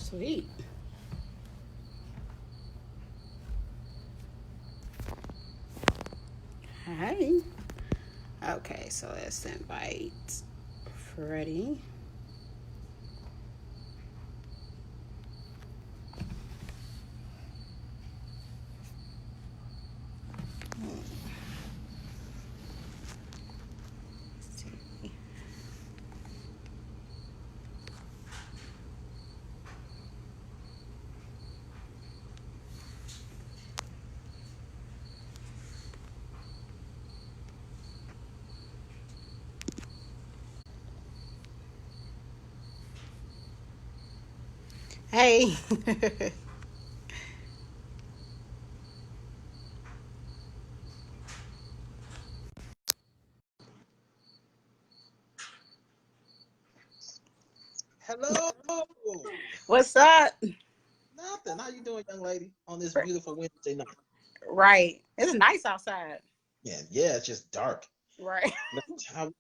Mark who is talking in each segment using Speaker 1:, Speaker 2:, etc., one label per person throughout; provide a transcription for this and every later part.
Speaker 1: Sweet. Hey. Okay, so let's invite Freddie. Hey.
Speaker 2: Hello.
Speaker 1: What's up?
Speaker 2: Nothing. How you doing, young lady, on this beautiful Wednesday night?
Speaker 1: Right. It's nice outside.
Speaker 2: Yeah, yeah, it's just dark.
Speaker 1: Right.
Speaker 2: No,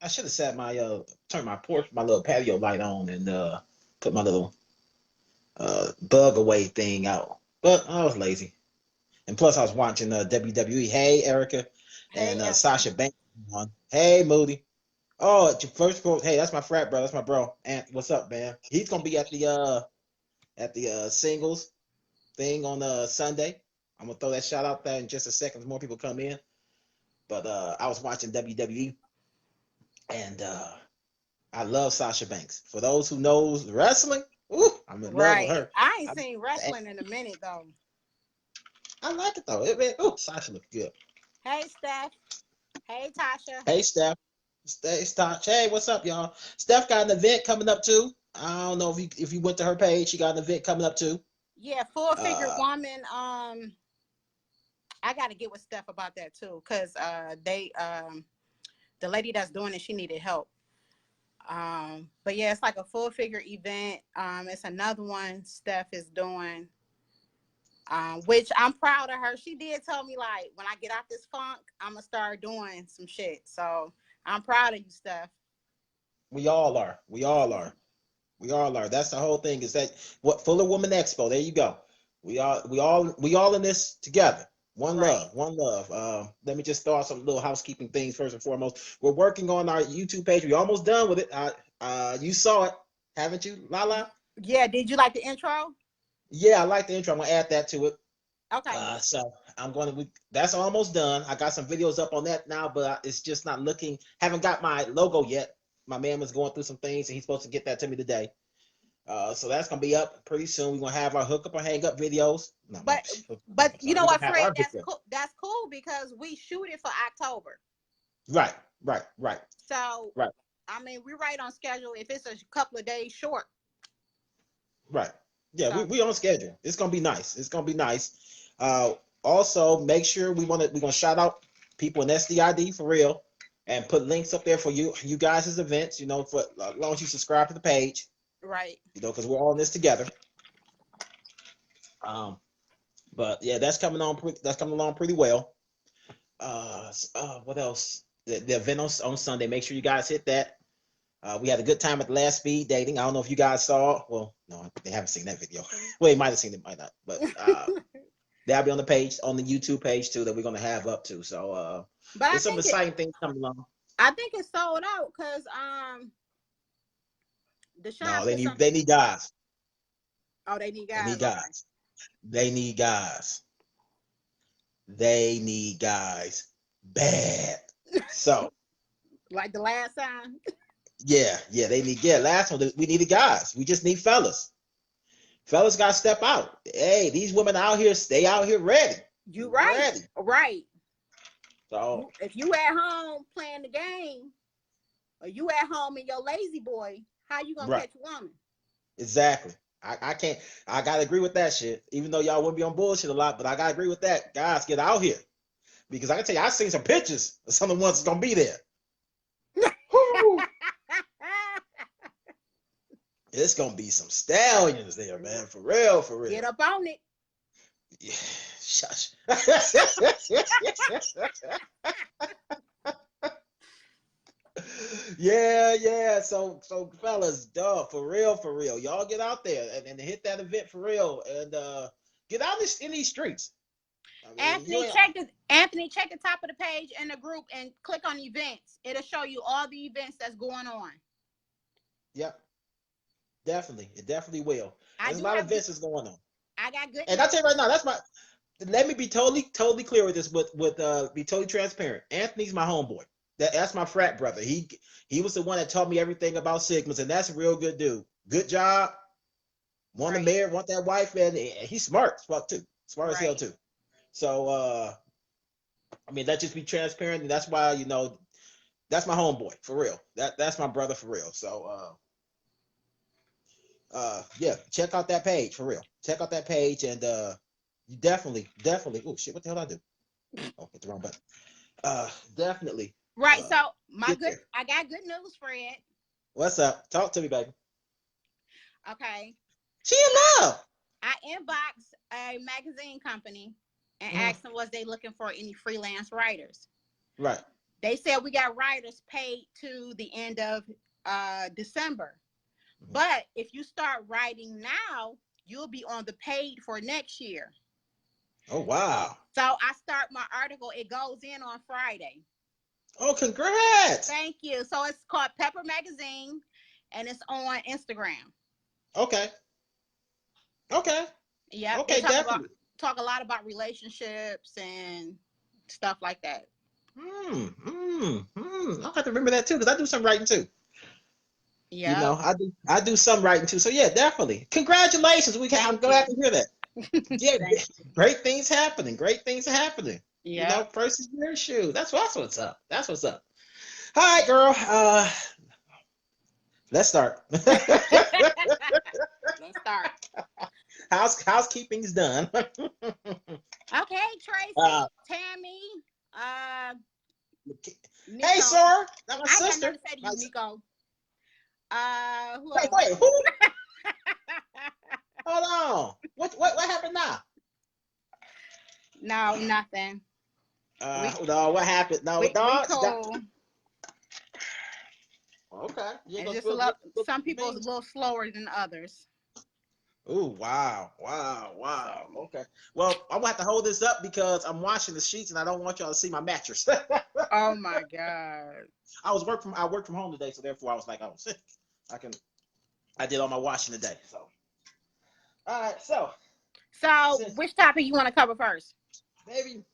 Speaker 2: I should have sat my turned my porch, my little patio light on and put my little bug away thing out. But I was lazy. And plus I was watching WWE. Hey, Erica
Speaker 1: Hey,
Speaker 2: and
Speaker 1: Erica.
Speaker 2: Sasha Banks on. Hey, Moody. Oh, it's your first quote. Hey, that's my frat bro. That's my bro. And what's up, man? He's gonna be at the singles thing on Sunday. I'm gonna throw that shout out there in just a second as more people come in. But I was watching WWE and I love Sasha Banks. For those who knows wrestling, ooh, I'm in love with
Speaker 1: Right.
Speaker 2: her.
Speaker 1: I ain't
Speaker 2: I,
Speaker 1: seen wrestling in a minute though.
Speaker 2: I like it though. Oh, Sasha looks good.
Speaker 1: Hey, Steph. Hey, Tasha.
Speaker 2: Hey, Steph. Hey, Steph. Hey, what's up, y'all? Steph got an event coming up too. I don't know if you went to her page. She got an event coming up too.
Speaker 1: Yeah, full figure
Speaker 2: Uh,
Speaker 1: woman. I got to get with Steph about that too, cause the lady that's doing it, she needed help. But yeah, it's like a full figure event. It's another one Steph is doing, which I'm proud of her. She did tell me like when I get out this funk, I'm gonna start doing some shit. So I'm proud of you, Steph.
Speaker 2: we all are. We all are. We all are. That's the whole thing. Is that what Fuller Woman Expo? There you go. We all in this together. One
Speaker 1: Right.
Speaker 2: love, one love. Let me just start some little housekeeping things first and foremost. We're working on our YouTube page. We're almost done with it. You saw it, haven't you, Lala?
Speaker 1: Yeah. Did you like the intro?
Speaker 2: Yeah, I like the intro. I'm gonna add that to it.
Speaker 1: Okay.
Speaker 2: So I'm going to. That's almost done. I got some videos up on that now, but it's just not looking. Haven't got my logo yet. My man was going through some things, and he's supposed to get that to me today. So that's gonna be up pretty soon. We're gonna have our hook up or hang up videos. No,
Speaker 1: But
Speaker 2: I'm
Speaker 1: you
Speaker 2: sorry.
Speaker 1: know
Speaker 2: We're
Speaker 1: what,
Speaker 2: gonna have
Speaker 1: Fred?
Speaker 2: our
Speaker 1: That's
Speaker 2: video.
Speaker 1: cool. That's cool because we shoot it for October.
Speaker 2: Right, right, right,
Speaker 1: So
Speaker 2: right,
Speaker 1: I mean, we're right on schedule. If it's a couple of days short,
Speaker 2: right. Yeah,
Speaker 1: so
Speaker 2: we on schedule. It's gonna be nice. It's gonna be nice. Also make sure we're gonna shout out people in SDID for real and put links up there for you guys' events, for as long as you subscribe to the page,
Speaker 1: right.
Speaker 2: because we're all in this together. Um, but yeah, that's coming along pretty well. What else? The event on Sunday. Make sure you guys hit that. We had a good time at the last speed dating. I don't know if you guys saw. Well, no, they haven't seen that video. Well, you might have seen it, might not. But that'll be on the page, on the YouTube page too, that we're gonna have up to. So
Speaker 1: But
Speaker 2: there's some exciting things coming along.
Speaker 1: I think it's sold out because Deshaun
Speaker 2: No,
Speaker 1: put some.
Speaker 2: they need guys.
Speaker 1: Oh, they need
Speaker 2: They
Speaker 1: guys.
Speaker 2: need
Speaker 1: Okay.
Speaker 2: guys. They need guys. They need guys bad. So
Speaker 1: Like the last time.
Speaker 2: yeah, they need last one we needed guys. We just need fellas. Fellas got to step out. Hey, these women out here, stay out here ready.
Speaker 1: You right.
Speaker 2: Ready.
Speaker 1: Right.
Speaker 2: So,
Speaker 1: If you at home playing the game, or you at home in your lazy boy, how you gonna
Speaker 2: right.
Speaker 1: catch a woman?
Speaker 2: Exactly. I can't, I got to agree with that shit. Even though y'all wouldn't be on bullshit a lot, but I got to agree with that. Guys, get out here. Because I can tell you, I've seen some pictures of some of the ones that's going to be there. Woo! It's going to be some stallions there, man. For real, for real.
Speaker 1: Get up on it.
Speaker 2: Yeah, shush. Yeah, yeah. So fellas, duh, for real. Y'all get out there and hit that event for real and get out in these streets. I mean, you
Speaker 1: Anthony,
Speaker 2: ain't
Speaker 1: check the top of the page in the group and click on events. It'll show you all the events that's going on.
Speaker 2: yep, definitely. It definitely will.
Speaker 1: I
Speaker 2: There's a
Speaker 1: do
Speaker 2: lot of
Speaker 1: have good,
Speaker 2: events that's going on.
Speaker 1: I got good
Speaker 2: And I
Speaker 1: news.
Speaker 2: tell you right now, that's my let me be totally clear with this with be totally transparent. Anthony's my homeboy. That's my frat brother. He was the one that taught me everything about Sigmas, and that's a real good dude. Good job. Want a
Speaker 1: Right,
Speaker 2: mayor, want that wife, and he's smart as fuck too. Smart as hell
Speaker 1: right.
Speaker 2: too. So I mean, let's just be transparent, and that's why that's my homeboy for real. That's my brother for real. So yeah, check out that page for real. Check out that page, and you definitely. Oh shit, what the hell did I do? Oh, hit the wrong button. Definitely
Speaker 1: Right.
Speaker 2: uh
Speaker 1: So
Speaker 2: get there.
Speaker 1: I got good news, Fred.
Speaker 2: What's up? Talk to me, baby.
Speaker 1: Okay.
Speaker 2: She in love.
Speaker 1: I inboxed a magazine company and
Speaker 2: Mhm.
Speaker 1: asked them was they looking for any freelance writers.
Speaker 2: Right.
Speaker 1: They said we got writers paid to the end of December.
Speaker 2: Mhm.
Speaker 1: But if you start writing now, you'll be on the paid for next year.
Speaker 2: Oh wow.
Speaker 1: So I start my article. It goes in on Friday.
Speaker 2: Oh, congrats.
Speaker 1: Thank you. So it's called Pepper Magazine, and it's on Instagram.
Speaker 2: Okay. Okay.
Speaker 1: Yep, they
Speaker 2: Okay, definitely.
Speaker 1: talk a lot about relationships and stuff like that.
Speaker 2: I'll have to remember that too, because I do some writing too. You know,
Speaker 1: Yep.
Speaker 2: I do some writing too. So yeah, definitely. Congratulations. I'm
Speaker 1: Thank
Speaker 2: glad
Speaker 1: you.
Speaker 2: to hear that. Yeah,
Speaker 1: Thank you.
Speaker 2: great things happening. Great things are happening. You know,
Speaker 1: Yep.
Speaker 2: first is your shoe. That's what's up. That's what's up. All right, girl. Let's start.
Speaker 1: Let's start.
Speaker 2: Housekeeping's done.
Speaker 1: Okay, Tracy,
Speaker 2: uh,
Speaker 1: Tammy, uh,
Speaker 2: hey,
Speaker 1: Nico.
Speaker 2: sir. That's my
Speaker 1: I ain't got
Speaker 2: sister.
Speaker 1: nothing to say to
Speaker 2: My,
Speaker 1: you, Nico. Who
Speaker 2: wait,
Speaker 1: else?
Speaker 2: wait. Who? Hold on. What happened now?
Speaker 1: No, nothing. We
Speaker 2: No. What happened? No,
Speaker 1: we
Speaker 2: no.
Speaker 1: cool.
Speaker 2: Okay. You ain't
Speaker 1: It's
Speaker 2: gonna
Speaker 1: just a
Speaker 2: spill
Speaker 1: lot.
Speaker 2: the
Speaker 1: Some people's a
Speaker 2: beans.
Speaker 1: little slower than others.
Speaker 2: Ooh, wow.
Speaker 1: So,
Speaker 2: Okay. Well, I'm gonna have to hold this up because I'm washing the sheets and I don't want y'all to see my mattress.
Speaker 1: oh my God.
Speaker 2: I worked from home today, so therefore I was like, oh, I can I did all my washing today. So all right, so
Speaker 1: So,
Speaker 2: since
Speaker 1: which topic you want to cover first?
Speaker 2: maybe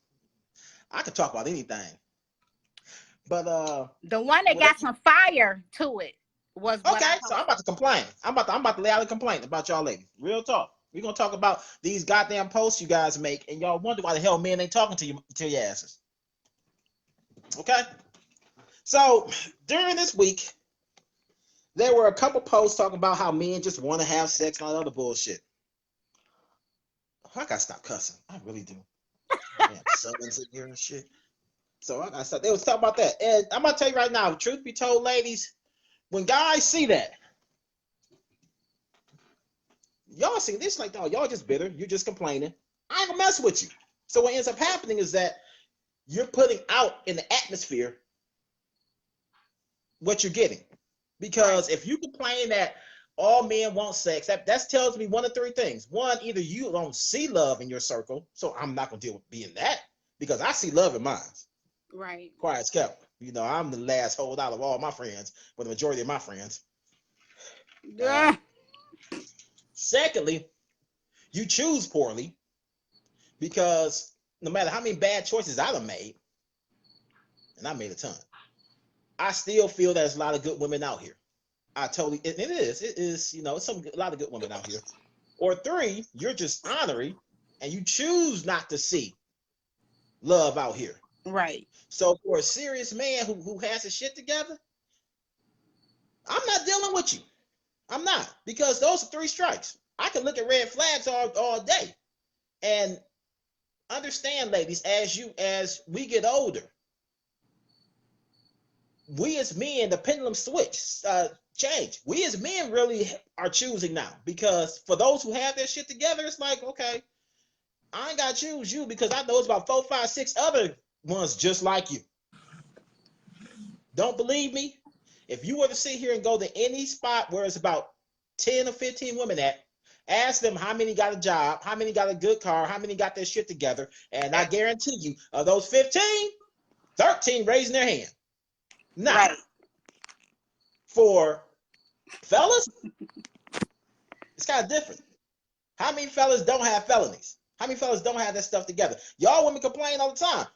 Speaker 2: I could talk about anything, but
Speaker 1: The one that
Speaker 2: whatever.
Speaker 1: got some fire to it was what I
Speaker 2: Okay, so I'm about
Speaker 1: posted.
Speaker 2: to complain. I'm about to lay out a complaint about y'all ladies. Real talk. We're gonna talk about these goddamn posts you guys make, and y'all wonder why the hell men ain't talking to your asses. Okay. So during this week, there were a couple posts talking about how men just want to have sex and all that other bullshit. I gotta stop cussing. I really do. Damn summons in here and shit. So I gotta stop. They was talking about that, and I'm gonna tell you right now. Truth be told, ladies, when guys see that, y'all see this like, oh, y'all just bitter. You're just complaining. I ain't gonna mess with you. So what ends up happening is that you're putting out in the atmosphere what you're getting.
Speaker 1: Right.
Speaker 2: Because if you complain that all men want sex, that tells me one of three things. One, either you don't see love in your circle, so I'm not gonna deal with being that because I see love in mine.
Speaker 1: Right.
Speaker 2: Quiet as kept. You know, I'm the last holdout of all my friends, but the majority of my friends. Uh,
Speaker 1: Yeah.
Speaker 2: Secondly, you choose poorly because no matter how many bad choices I've made, and I made a ton, I still feel there's a lot of good women out here. It is, it's a lot of good women out here. Or three, you're just honorary and you choose not to see love out here.
Speaker 1: Right.
Speaker 2: So for a serious man who has his shit together, I'm not dealing with you. I'm not, because those are three strikes. I can look at red flags all day. And understand, ladies, as we get older, we as men, the pendulum change. We as men really are choosing now, because for those who have their shit together, it's like, okay, I ain't gotta choose you because I know it's about 4, 5, 6 other ones just like you. Don't believe me? If you were to sit here and go to any spot where it's about 10 or 15 women at, ask them how many got a job, how many got a good car, how many got their shit together, and I guarantee you, of those 15, 13 raising their hand. Now,
Speaker 1: Right.
Speaker 2: for fellas, it's kind of different. How many fellas don't have felonies? How many fellas don't have that stuff together? Y'all women complain all the time.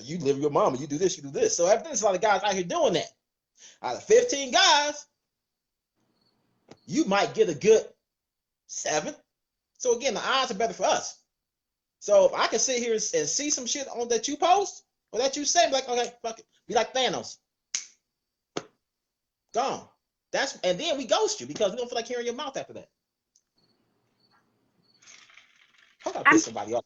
Speaker 2: You live with your mama, you do this, you do this. So there's a lot of guys out here doing that. Out of 15 guys, you might get a good 7. So again, the odds are better for us. So if I can sit here and see some shit on that you post or that you say, like, okay, fuck it. Be like Thanos. Gone. And then we ghost you because we don't feel like hearing your mouth after that. Hope I piss somebody off.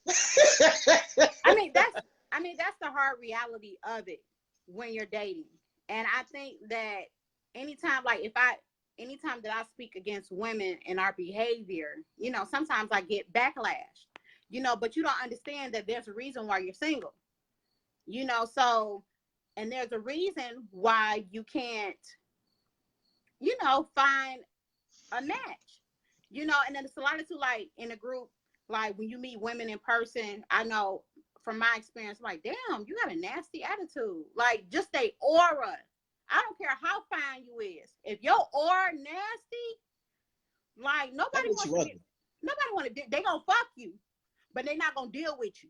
Speaker 1: I mean, that's the hard reality of it when you're dating. And I think that anytime that I speak against women and our behavior, you know, sometimes I get backlash, you know, but you don't understand that there's a reason why you're single, you know, so, and there's a reason why you can't, you know, find a match, you know, and then it's a lot of, like, in a group, like when you meet women in person, I know from my experience, like, damn, you got a nasty attitude. Like, just a aura. I don't care how fine you is. If your aura nasty, like, nobody want to, they gonna fuck you, but they not gonna deal with you.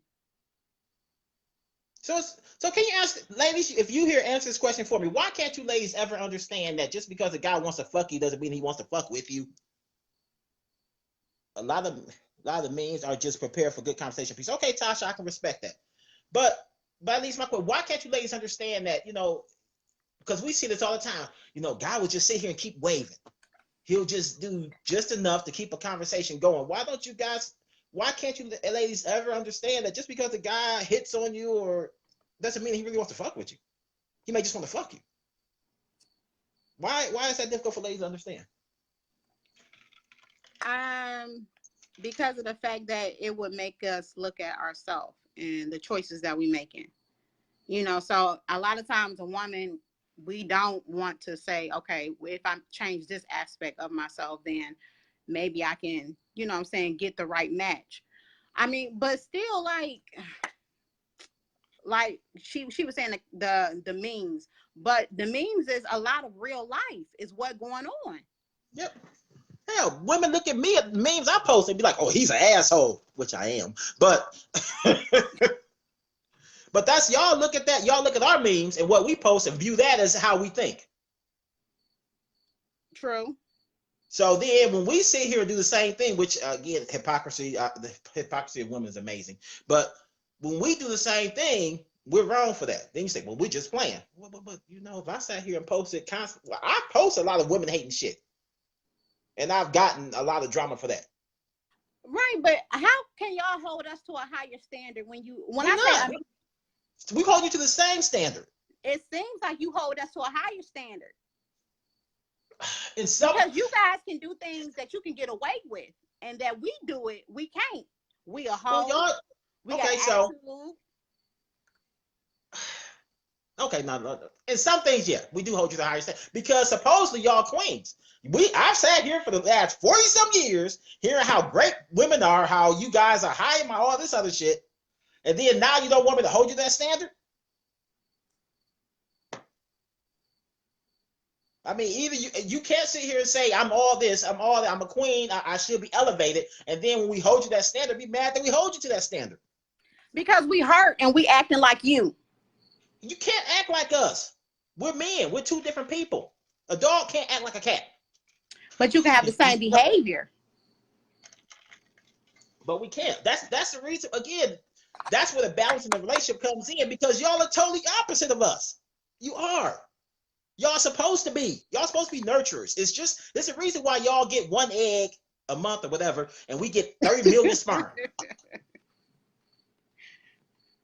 Speaker 2: So can you ask, ladies, if you here answer this question for me, why can't you ladies ever understand that just because a guy wants to fuck you doesn't mean he wants to fuck with you? A lot of memes are just prepared for good conversation piece. Okay, Tasha, I can respect that. But at least my question, why can't you ladies understand that, you know, because we see this all the time, you know, guy would just sit here and keep waving. He'll just do just enough to keep a conversation going. Why can't you ladies ever understand that just because a guy hits on you or doesn't mean he really wants to fuck with you? He may just want to fuck you. Why is that difficult for ladies to understand?
Speaker 1: Because of the fact that it would make us look at ourselves and the choices that we making. You know, so a lot of times a woman, we don't want to say, okay, if I change this aspect of myself, then maybe I can, you know what I'm saying, get the right match. I mean, but still, like she was saying the memes, but the memes is a lot of real life is what going on.
Speaker 2: Yep. Hell, women look at me at the memes I post and be like, oh, he's an asshole, which I am. But but that's, y'all look at that, y'all look at our memes and what we post and view that as how we think.
Speaker 1: True.
Speaker 2: So then when we sit here and do the same thing, which again, the hypocrisy of women is amazing. But when we do the same thing, we're wrong for that. Then you say, well, we're just playing. But you know, if I sat here and posted constantly, I post a lot of women hating shit. And I've gotten a lot of drama for that.
Speaker 1: Right, but how can y'all hold us to a higher standard
Speaker 2: we hold you to the same standard.
Speaker 1: It seems like you hold us to a higher standard.
Speaker 2: Because
Speaker 1: you guys can do things that you can get away with, and that we do it, we can't. We are home.
Speaker 2: Okay, no. And some things, yeah, we do hold you to the higher standard because supposedly y'all queens. I've sat here for the last 40-some years hearing how great women are, how you guys are high and all this other shit, and then now you don't want me to hold you to that standard? I mean, either you can't sit here and say I'm all this, I'm all that, I'm a queen, I should be elevated, and then when we hold you to that standard, be mad that we hold you to that standard.
Speaker 1: Because we hurt and we acting like you.
Speaker 2: You can't act like us. We're men. We're two different people. A dog can't act like a cat.
Speaker 1: But you can have the same behavior.
Speaker 2: But we can't. That's the reason. Again, that's where the balance in the relationship comes in, because y'all are totally opposite of us. You are. Y'all supposed to be. Y'all supposed to be nurturers. There's a reason why y'all get 1 egg a month or whatever, and we get 30 million sperm.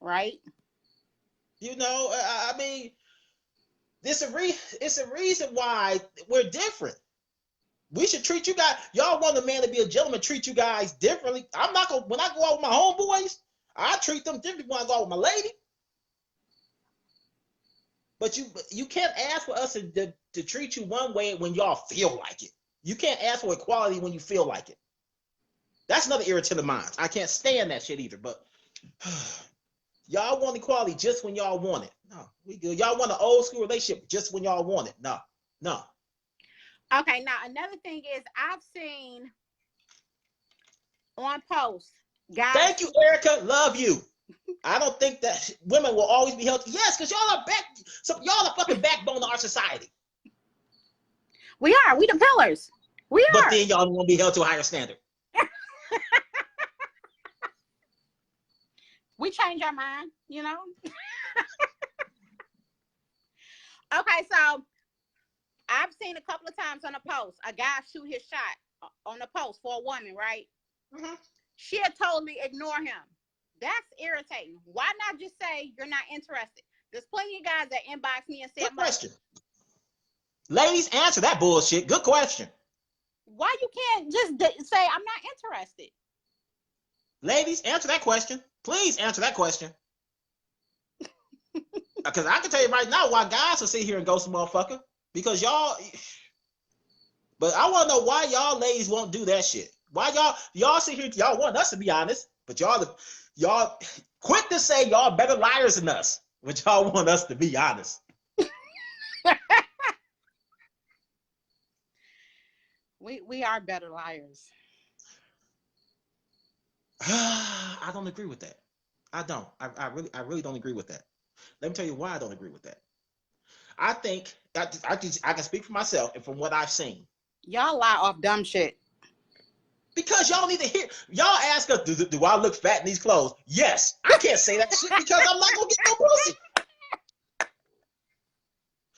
Speaker 1: Right.
Speaker 2: You know, I mean, it's a reason why we're different. We should treat you guys. Y'all want a man to be a gentleman, treat you guys differently. I'm not gonna, when I go out with my homeboys, I treat them differently when I go out with my lady. But you can't ask for us to to treat you one way when y'all feel like it. You can't ask for equality when you feel like it. That's another irritant of mine. I can't stand that shit either. But y'all want equality just when y'all want it. No, we good. Y'all want an old school relationship just when y'all want it. No, no.
Speaker 1: Okay, now another thing is I've seen on posts, guys.
Speaker 2: Thank you, Erica. Love you. I don't think that women will always be healthy. Yes, because y'all are y'all are fucking backbone of our society.
Speaker 1: We are. We the pillars. We are.
Speaker 2: But then y'all want to be held to a higher standard.
Speaker 1: We change our mind, you know. Okay, so I've seen a couple of times on a post, a guy shoot his shot on a post for a woman, right?
Speaker 2: Mm-hmm.
Speaker 1: She'll totally ignore him. That's irritating. Why not just say you're not interested? There's plenty of guys that inbox me and say,
Speaker 2: good question. Ladies, answer that bullshit. Good question.
Speaker 1: Why you can't just say I'm not interested?
Speaker 2: Ladies, answer that question. Please answer that question. Because I can tell you right now why guys will sit here and ghost a motherfucker. Because y'all. But I want to know why y'all ladies won't do that shit. Why y'all sit here, y'all want us to be honest, but y'all quick to say y'all better liars than us, but y'all want us to be honest.
Speaker 1: We are better liars.
Speaker 2: I don't agree with that. I don't. I really don't agree with that. Let me tell you why I don't agree with that. I think that I can speak for myself and from what I've seen.
Speaker 1: Y'all lie off dumb shit.
Speaker 2: Because y'all need to hear. Y'all ask us, do I look fat in these clothes? Yes. I can't say that shit because I'm not gonna get no pussy.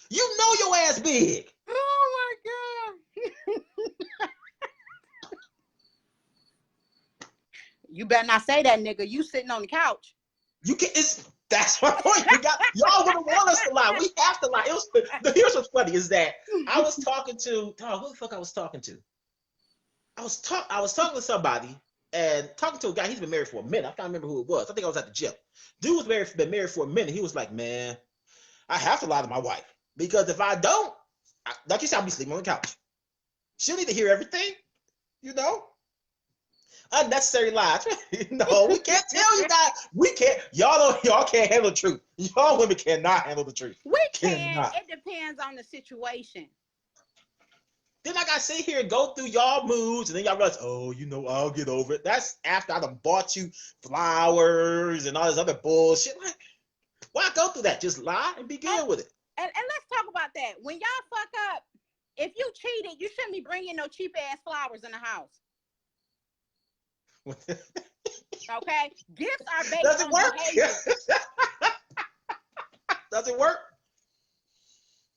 Speaker 2: You know your ass big.
Speaker 1: Oh my god. You better not say that, nigga. You sitting on the couch.
Speaker 2: You can. That's my point. Y'all wouldn't want us to lie. We have to lie. Here's what's funny is that I was talking to. Oh, who the fuck I was talking to? I was talking to somebody and talking to a guy. He's been married for a minute. I can't remember who it was. I think I was at the gym. Dude was been married for a minute. He was like, man, I have to lie to my wife because if I don't, like you said, I'll be sleeping on the couch. She'll need to hear everything, you know. Unnecessary lies. No, we can't tell you guys. We can't. Y'all can't handle the truth. Y'all women cannot handle the truth.
Speaker 1: We can. It depends on the situation.
Speaker 2: Then I gotta sit here and go through y'all moods, and then y'all realize, oh, you know, I'll get over it. That's after I done bought you flowers and all this other bullshit. Like, why go through that? Just lie and be good with it.
Speaker 1: And let's talk about that. When y'all fuck up, if you cheated, you shouldn't be bringing no cheap ass flowers in the house. Okay, gifts are based
Speaker 2: Does it
Speaker 1: on
Speaker 2: work?
Speaker 1: behavior.
Speaker 2: Does it work?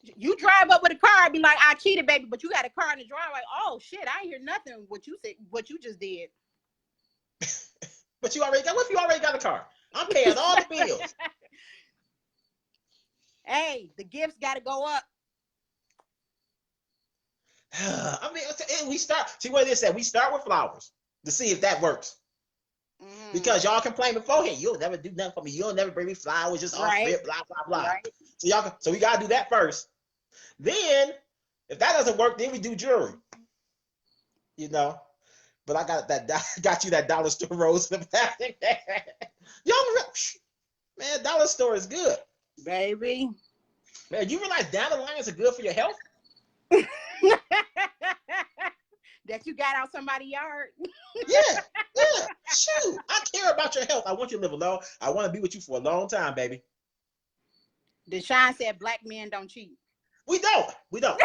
Speaker 1: You drive up with a car and be like, I cheated, baby, but you got a car in the driveway. Oh shit, I ain't hear nothing what you said, what you just did.
Speaker 2: But you already got. What if you already got a car? I'm paying all the bills.
Speaker 1: Hey, the gifts got to go up.
Speaker 2: I mean, we start. See what it is that we start with flowers to see if that works. Because y'all complain beforehand, you'll never do nothing for me. You'll never bring me flowers, just off rip, blah blah blah. Right. So we gotta do that first. Then, if that doesn't work, then we do jewelry. You know, but I got you that dollar store rose. Y'all, man, dollar store is good,
Speaker 1: baby.
Speaker 2: Man, you realize dandelions are good for your health?
Speaker 1: That you got out somebody's yard.
Speaker 2: Yeah. Shoot, I care about your health. I want you to live alone. I want to be with you for a long time, baby.
Speaker 1: Deshaun said black men don't cheat.
Speaker 2: We don't. We don't.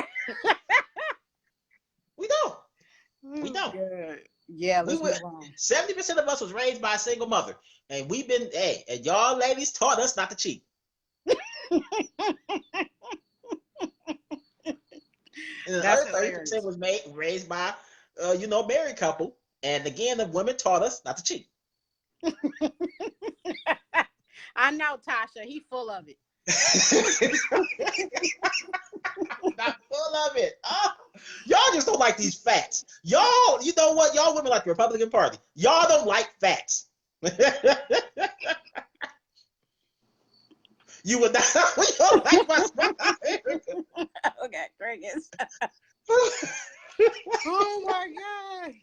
Speaker 1: Good. Yeah, let's move on.
Speaker 2: 70% of us was raised by a single mother. And we've been, and y'all ladies taught us not to cheat. And the other 30% was raised by married couple. And again, the women taught us not to cheat.
Speaker 1: I know, Tasha. He full of it.
Speaker 2: Not full of it. Oh, y'all just don't like these facts. Y'all, you know what? Y'all women like the Republican Party. Y'all don't like facts. You would not. You don't like my smile.
Speaker 1: Okay, crickets. Oh my god.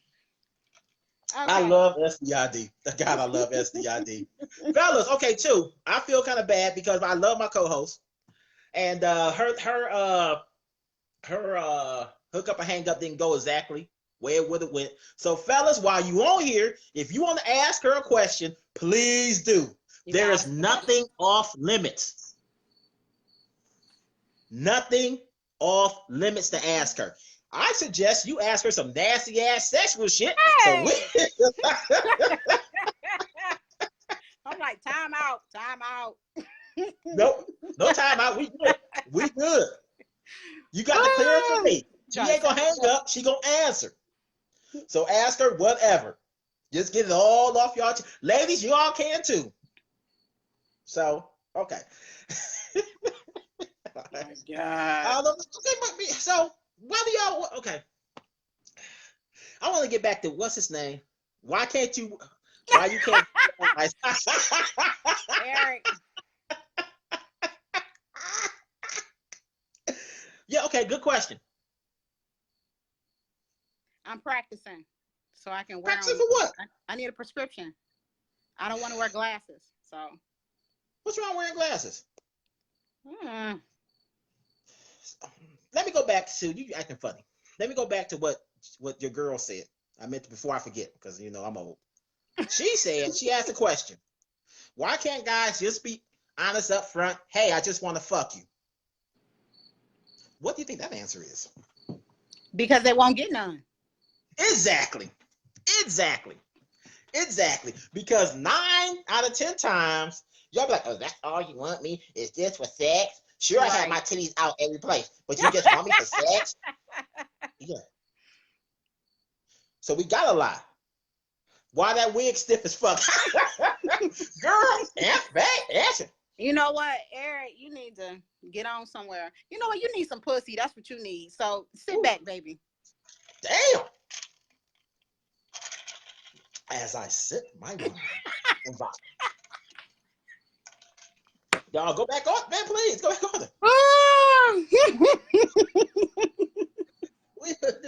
Speaker 1: Okay.
Speaker 2: I love SDID. God, I love SDID. Fellas, okay, too. I feel kind of bad because I love my co-host, and her hook up and hang up didn't go exactly where it would have went. So, fellas, while you on here, if you want to ask her a question, please do. There is nothing off limits. Nothing off limits to ask her. I suggest you ask her some nasty ass sexual shit.
Speaker 1: Hey.
Speaker 2: So
Speaker 1: I'm like, time out.
Speaker 2: Nope, no time out. We good. We good. You got to clear it for me. She ain't gonna hang up. She gonna answer. So ask her whatever. Just get it all off y'all. Ladies, you all can too. So okay.
Speaker 1: Oh my god.
Speaker 2: So why do y'all? Okay. I want to get back to what's his name. Why can't you? Why you can't?
Speaker 1: Eric.
Speaker 2: Yeah. Okay. Good question.
Speaker 1: I'm practicing, so I can wear.
Speaker 2: Practicing for what?
Speaker 1: I need a prescription. I don't want to wear glasses, so.
Speaker 2: What's wrong wearing glasses?
Speaker 1: Hmm.
Speaker 2: Let me go back to you acting funny. Let me go back to what your girl said. I meant to, before I forget, because you know I'm old. She said, she asked a question. Why can't guys just be honest up front? Hey, I just want to fuck you. What do you think that answer is?
Speaker 1: Because they won't get none.
Speaker 2: Exactly. Because 9 out of 10 times, y'all be like, oh, that's all you want me? Is this for sex? Sure, right. I have my titties out every place, but you just want me for sex? Yeah. So we gotta lie. Why that wig stiff as fuck? Girl, answer.
Speaker 1: You know what, Eric? You need to get on somewhere. You know what? You need some pussy. That's what you need. So sit back, baby.
Speaker 2: Damn. As I sip my wine and vibe. Y'all go back on, man, please. Go back on it.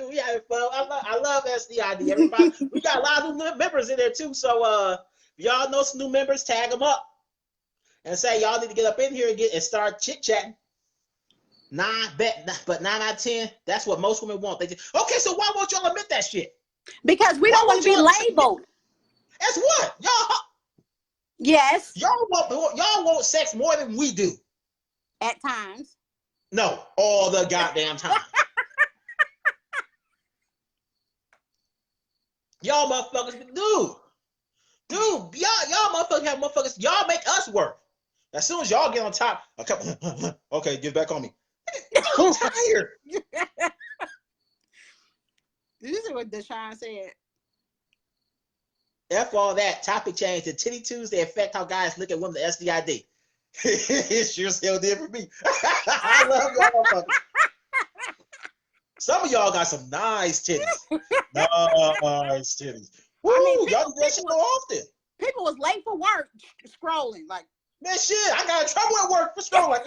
Speaker 2: We having fun. I love SDID, everybody. We got a lot of new members in there too. So if y'all know some new members, tag them up and say y'all need to get up in here and start chit-chatting. 9 out of 10, that's what most women want. They just, okay, so why won't y'all admit that shit?
Speaker 1: Because we don't want to be labeled.
Speaker 2: That's what y'all.
Speaker 1: Yes.
Speaker 2: Y'all want sex more than we do.
Speaker 1: At times.
Speaker 2: No, all the goddamn time. Y'all motherfuckers, dude, y'all motherfuckers, y'all make us work. As soon as y'all get on top, okay, get back on me. I'm tired.
Speaker 1: This is what Deshaun said.
Speaker 2: F all that. Topic change. Did Titty Tuesday affect how guys look at women? The SDID. It sure still did for me. I love y'all motherfuckers. Some of y'all got some nice titties. Nice titties. Woo, I mean, y'all do that shit so often.
Speaker 1: People was late for work scrolling. Like,
Speaker 2: man, shit, I got in trouble at work for scrolling.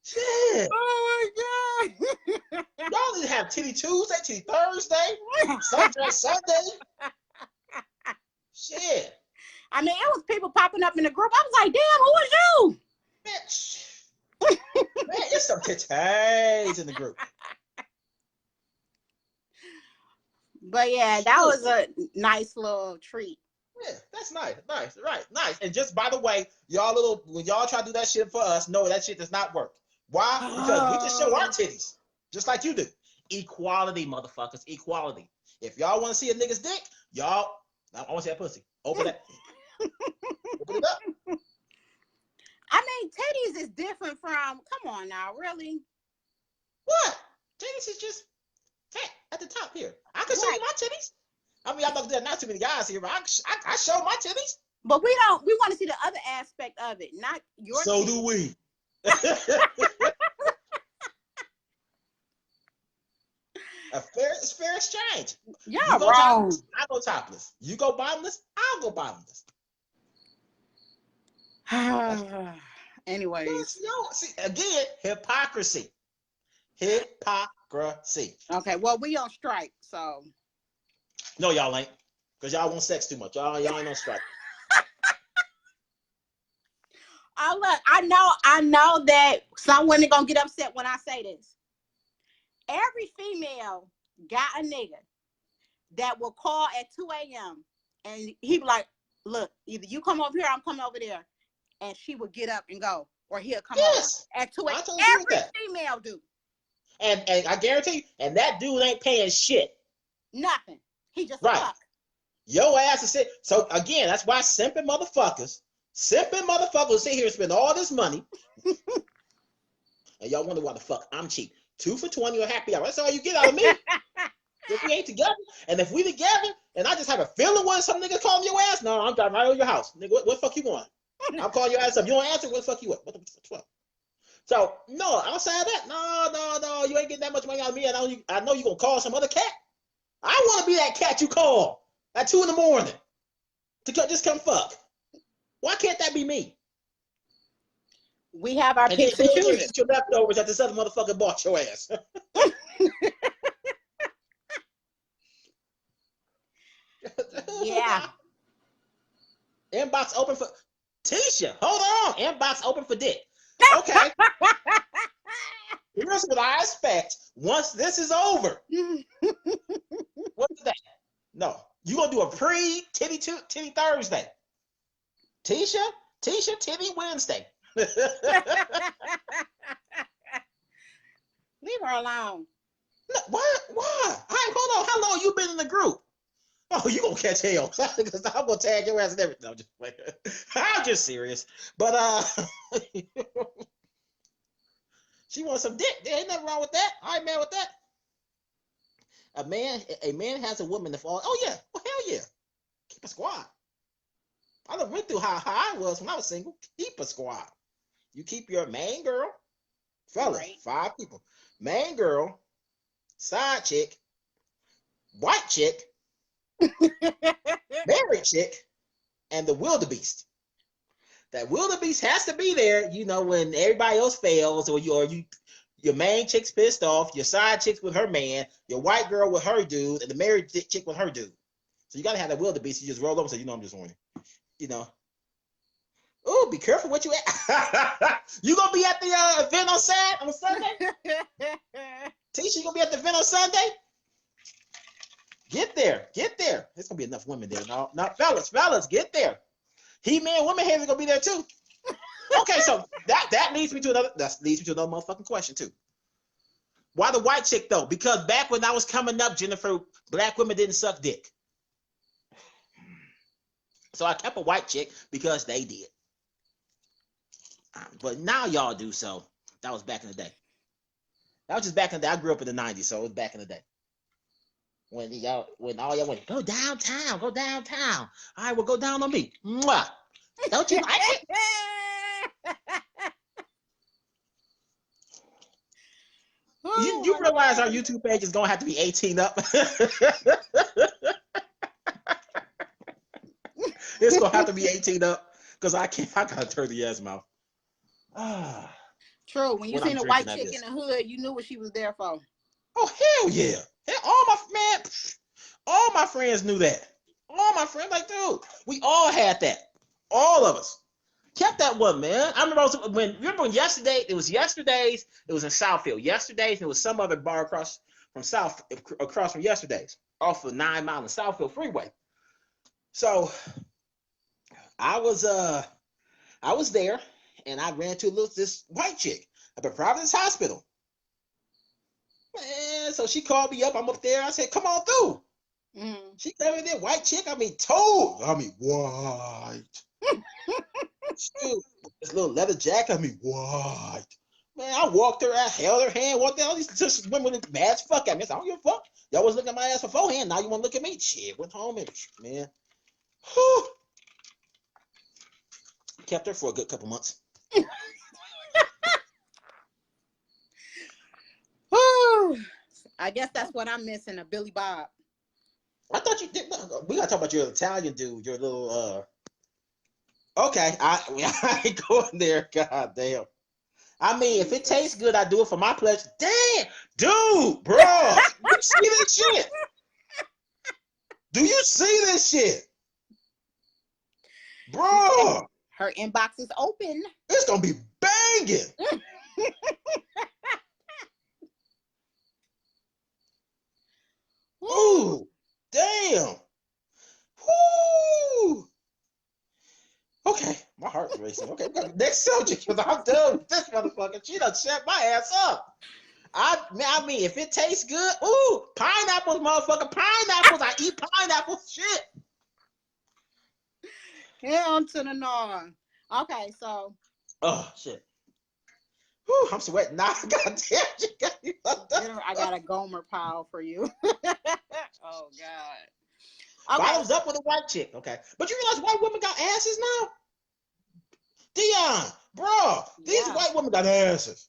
Speaker 2: Shit.
Speaker 1: Oh my
Speaker 2: god. Y'all need to have Titty Tuesday, Titty Thursday, Sunday. Shit.
Speaker 1: I mean, it was people popping up in the group. I was like, damn, who is you?
Speaker 2: Bitch. Man, it's some titties in the group.
Speaker 1: But yeah, that was a nice little treat.
Speaker 2: Yeah, that's nice. Right, nice. And just by the way, when y'all try to do that shit for us, no, that shit does not work. Why? Because we just show our titties, just like you do. Equality, motherfuckers, equality. If y'all want to see a nigga's dick, I want to see that pussy. Open it. Open it up.
Speaker 1: I mean, titties is different from. Come on now, really?
Speaker 2: What? Titties is just fat at the top here. I can show you my titties. I mean, I'm not too many guys here, but I show my titties.
Speaker 1: But we want to see the other aspect of it, not your.
Speaker 2: So
Speaker 1: titties.
Speaker 2: do we. It's fair exchange.
Speaker 1: Yeah, wrong.
Speaker 2: Topless, I go topless. You go bottomless, I'll go bottomless.
Speaker 1: Anyways.
Speaker 2: See, again, hypocrisy. Hypocrisy.
Speaker 1: Okay, well, we on strike, so.
Speaker 2: No, y'all ain't. Because y'all want sex too much. Y'all ain't on strike.
Speaker 1: Oh, look, I know that some women gonna get upset when I say this. Every female got a nigga that will call at 2 a.m. and he be like, look, either you come over here, I'm coming over there. And she would get up and go. Or he'll come over at 2 a.m. Every female do.
Speaker 2: And I guarantee you, and that dude ain't paying shit.
Speaker 1: Nothing. He just fuck.
Speaker 2: Your ass is sit. So again, that's why simping motherfuckers sit here and spend all this money. And y'all wonder why the fuck I'm cheap. 2 for $20 or happy hour. That's all you get out of me. If we ain't together, and if we together, and I just have a feeling when some nigga calling your ass, no, I'm driving right over your house. Nigga, what the fuck you want? I'm calling your ass up. You don't answer, what the fuck you want? What the fuck? So, no, outside of that, no, you ain't getting that much money out of me. I know you gonna call some other cat. I want to be that cat you call at 2 a.m. to just come fuck. Why can't that be me?
Speaker 1: We have our picks and chooses.
Speaker 2: Eat your leftovers that this other motherfucker bought your ass.
Speaker 1: Yeah.
Speaker 2: Inbox open for Tisha. Hold on. Inbox open for dick. Okay. Here's what I expect once this is over. What is that? No. You gonna do a pre-titty Thursday. Tisha, titty Wednesday.
Speaker 1: Leave her alone.
Speaker 2: No, why? Hold on. How long you been in the group? Oh, you gonna catch hell. Because I'm gonna tag your ass and everything. No, I'm just playing. I'm just serious. But she wants some dick. There ain't nothing wrong with that. I ain't mad with that. A man has a woman to fall. Oh yeah. Well, hell yeah. Keep a squad. I done went through how I was when I was single. Keep a squad. You keep your main girl, fellas, right. 5 people. Main girl, side chick, white chick, married chick, and the wildebeest. That wildebeest has to be there, you know, when everybody else fails, or your main chick's pissed off, your side chick's with her man, your white girl with her dude, and the married chick with her dude. So you gotta have that wildebeest. You just roll over and say, you know, I'm just horny. You know. Oh, be careful what you at. You gonna be at the event on Sunday? Tisha, you gonna be at the event on Sunday? Get there. There's gonna be enough women there. No, fellas, get there. He-Man, women haters gonna be there too. Okay, so that leads me to another motherfucking question too. Why the white chick though? Because back when I was coming up, Jennifer, black women didn't suck dick. So I kept a white chick because they did. But now y'all do, so that was back in the day. That was just back in the day. I grew up in the 90s, so it was back in the day. When all y'all went, go downtown. All right, well, go down on me. Mwah. Don't you like it? You realize our YouTube page is gonna have to be 18 up. It's gonna have to be 18 up because I gotta turn the ass mouth.
Speaker 1: True. When you seen a white chick in the hood, you knew what she was there for.
Speaker 2: Oh hell yeah! All my friends knew that. All my friends, like, dude, we all had that. All of us kept that one, man. I remember when yesterday. It was yesterday's. It was in Southfield. Yesterday's. And it was some other bar across from yesterday's, off of 9 Mile and Southfield Freeway. So I was there. And I ran to this white chick up at Providence Hospital. Man, so she called me up. I'm up there. I said, come on through. She came in there, white chick. White. Shoot, this little leather jacket. White. Man, I walked her. I held her hand. Walked down. These just women with mad as fuck at me. I said, I don't give a fuck. Y'all was looking at my ass beforehand. Now you want to look at me? Shit, went home and, man. Whew. Kept her for a good couple months.
Speaker 1: I guess that's what I'm missing, a Billy Bob.
Speaker 2: I thought you did. We gotta talk about your Italian dude, your little Okay, I ain't going there. God damn. I mean, if it tastes good, I do it for my pleasure. Damn, dude, bro, you see this shit? Do you see this shit, bro?
Speaker 1: Her inbox is open.
Speaker 2: It's gonna be banging. Ooh, damn. Woo. Okay, my heart's racing. Okay, we got the next subject because I'm done with this motherfucker. She done shut my ass up. I mean, if it tastes good, ooh, pineapples, motherfucker, pineapples. I eat pineapples. Shit.
Speaker 1: Hell to the norm. Okay, so.
Speaker 2: Oh shit. Whew, I'm sweating now. God damn, you got me fucked up.
Speaker 1: I got a Gomer pile for you. Oh God. Okay.
Speaker 2: Bottoms up with a white chick. Okay, but you realize white women got asses now? Dion, bro, these white women got asses.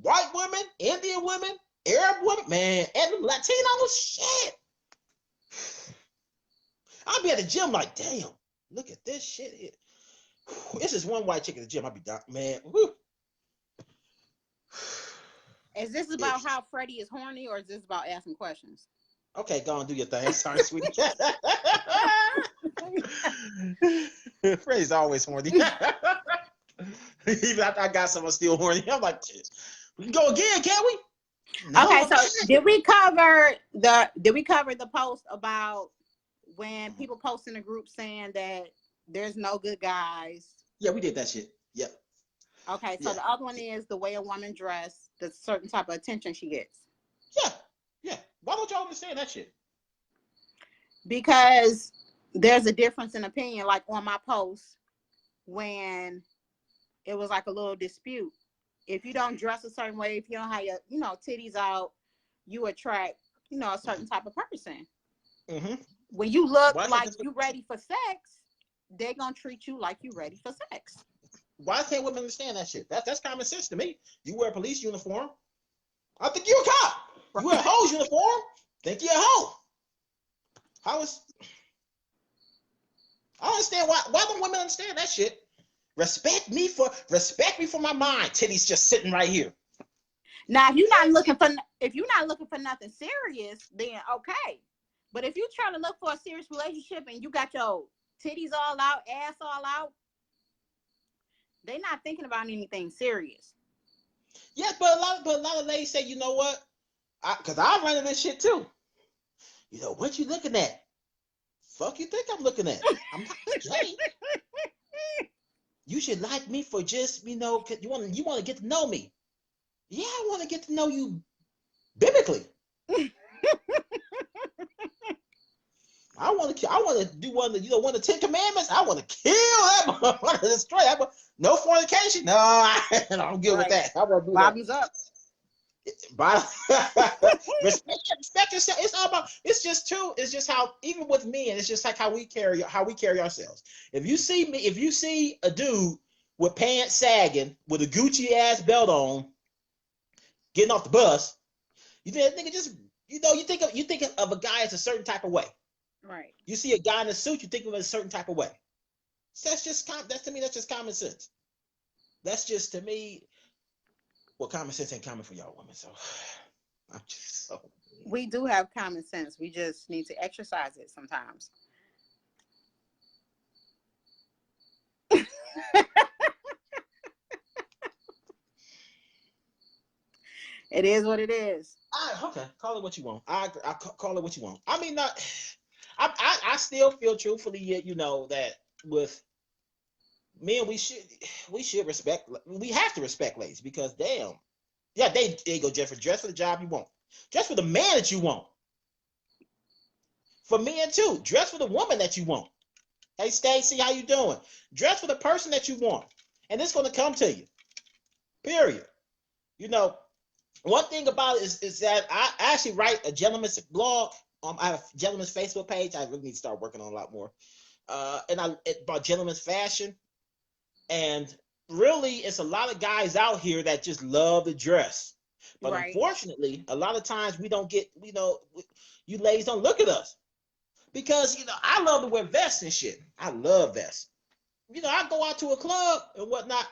Speaker 2: White women, Indian women, Arab women, man, and Latinos, shit. I'll be at the gym like, damn, look at this shit here. This is one white chick at the gym. I'll be down, man. Whew.
Speaker 1: Is this about how Freddie is horny, or is this about asking questions?
Speaker 2: Okay, go on, do your thing. Sorry, sweetie. Freddie's always horny. Even after I got someone still horny, I'm like, we can go again, can't we? No,
Speaker 1: okay, so did we cover the post about when people post in the group saying that there's no good guys?
Speaker 2: Yeah, we did that shit. Yep.
Speaker 1: Okay, so the other one is the way a woman dressed, the certain type of attention she gets.
Speaker 2: Yeah. Why don't y'all understand that shit?
Speaker 1: Because there's a difference in opinion. Like on my post, when it was like a little dispute. If you don't dress a certain way, if you don't have your, titties out, you attract, a certain type of person.
Speaker 2: Mm-hmm.
Speaker 1: When you look like you ready for sex, they're gonna treat you like you ready for sex.
Speaker 2: Why can't women understand that shit? That's common sense to me. You wear a police uniform, I think you're a cop. You wear a hose uniform, think you're a hoe. I don't understand why don't women understand that shit? Respect me for my mind. Titties just sitting right here.
Speaker 1: Now, if you're not looking for nothing serious, then okay. But if you're trying to look for a serious relationship and you got your titties all out, ass all out, they're not thinking about anything serious.
Speaker 2: Yeah, but a lot of ladies say, you know what? Because I run into this shit too. You know, what you looking at? Fuck you think I'm looking at? I'm not straight. You should like me for just, you want to get to know me. Yeah, I want to get to know you biblically. I want to do one of the 10 commandments. I want to kill that motherfucker, destroy that. No fornication. No, I'm good with that. I want to do
Speaker 1: Bottoms up.
Speaker 2: Respect yourself. It's all about. It's just how, even with men, it's just like how we carry ourselves. If you see a dude with pants sagging with a Gucci ass belt on, getting off the bus, you think that nigga just you think of a guy as a certain type of way.
Speaker 1: Right.
Speaker 2: You see a guy in a suit, you think of him as a certain type of way. So that's just common sense. That's just, to me. Well, common sense ain't common for y'all women, so I'm just so.
Speaker 1: We do have common sense. We just need to exercise it sometimes. It is what it is.
Speaker 2: Okay, call it what you want. I call it what you want. I mean, not. I still feel truthfully, that with men, we should respect. We have to respect ladies because damn, yeah, they go dress for the job you want, dress for the man that you want. For men too, dress for the woman that you want. Hey Stacy, how you doing? Dress for the person that you want, and it's gonna come to you. Period. One thing about it is that I actually write a gentleman's blog. I have a gentleman's Facebook page. I really need to start working on a lot more. About gentleman's fashion, and really, it's a lot of guys out here that just love to dress. But Unfortunately, a lot of times we don't get, you ladies don't look at us because I love to wear vests and shit. I love vests. I go out to a club and whatnot.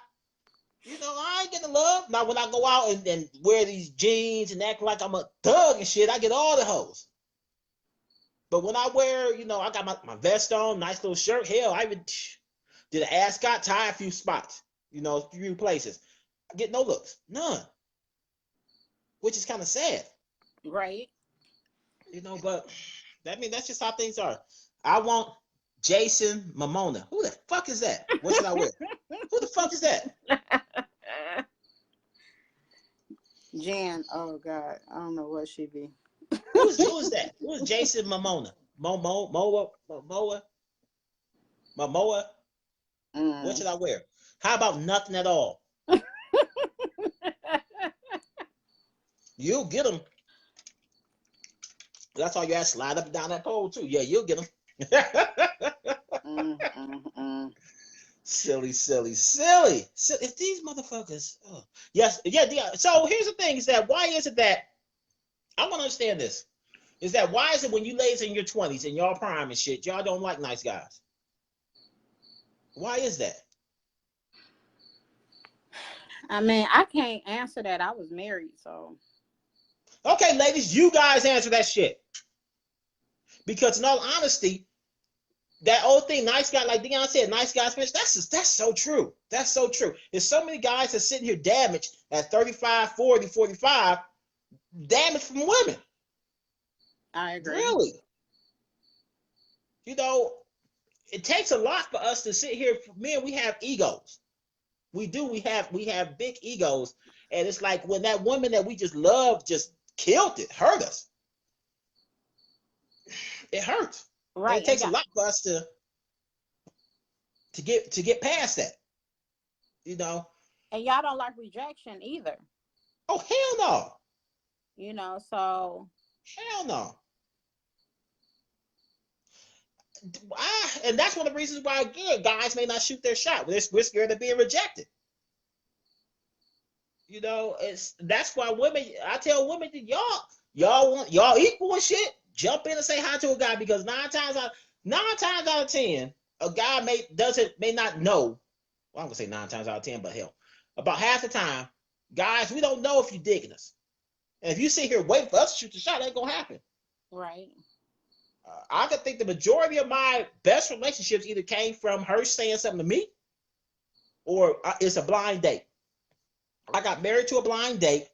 Speaker 2: I ain't getting love. Now, when I go out and wear these jeans and act like I'm a thug and shit, I get all the hoes. But when I wear, I got my vest on, nice little shirt. Hell, I even did an ascot, tie a few spots, a few places. I get no looks, none, which is kind of sad.
Speaker 1: Right.
Speaker 2: But that's just how things are. I want Jason Momoa. Who the fuck is that? What should I wear? Who the fuck is that?
Speaker 1: Jan, oh God, I don't know what she be.
Speaker 2: Who is that? Who is Jason Momoa? Momoa. What should I wear? How about nothing at all? You'll get them. That's all you ask. Slide up and down that pole too. Yeah, you'll get them. Silly. If these motherfuckers, yes, yeah. So here's the thing: is that why is it that I want to understand this? Is that why is it when you ladies in your 20s and y'all prime and shit, y'all don't like nice guys? Why is that?
Speaker 1: I mean, I can't answer that. I was married, so.
Speaker 2: Okay, ladies, you guys answer that shit. Because in all honesty, that old thing, nice guy, like Dion said, nice guys finish. That's so true. That's so true. There's so many guys that sitting here damaged at 35, 40, 45, damaged from women.
Speaker 1: I agree.
Speaker 2: Really? It takes a lot for us to sit here. Men, we have egos. We do. We have big egos. And it's like when that woman that we just loved just killed it, hurt us. It hurts. Right. And it takes a lot for us to get past that.
Speaker 1: And y'all don't like rejection either.
Speaker 2: Oh, hell
Speaker 1: no. So.
Speaker 2: Hell no. And that's one of the reasons why, again, guys may not shoot their shot. We're scared of being rejected. That's why women, I tell women that y'all equal and shit, jump in and say hi to a guy, because 9 times out of 10, a guy may not know. Well, I'm gonna say 9 times out of 10, but hell, about half the time, guys, we don't know if you're digging us. And if you sit here waiting for us to shoot the shot, that ain't gonna happen.
Speaker 1: Right.
Speaker 2: I could think the majority of my best relationships either came from her saying something to me, or it's a blind date. I got married to a blind date.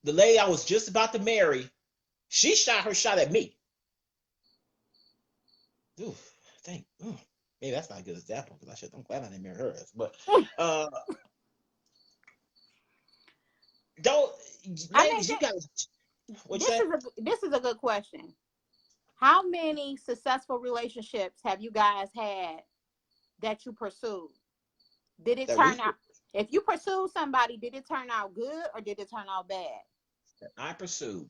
Speaker 2: The lady I was just about to marry, she shot her shot at me. Ooh, maybe that's not a good example, because I'm glad I didn't marry her. But ladies, you gotta.
Speaker 1: This is a good question. How many successful relationships have you guys had that you pursued? Did it turn out? If you pursued somebody, did it turn out good or did it turn out bad?
Speaker 2: I pursued.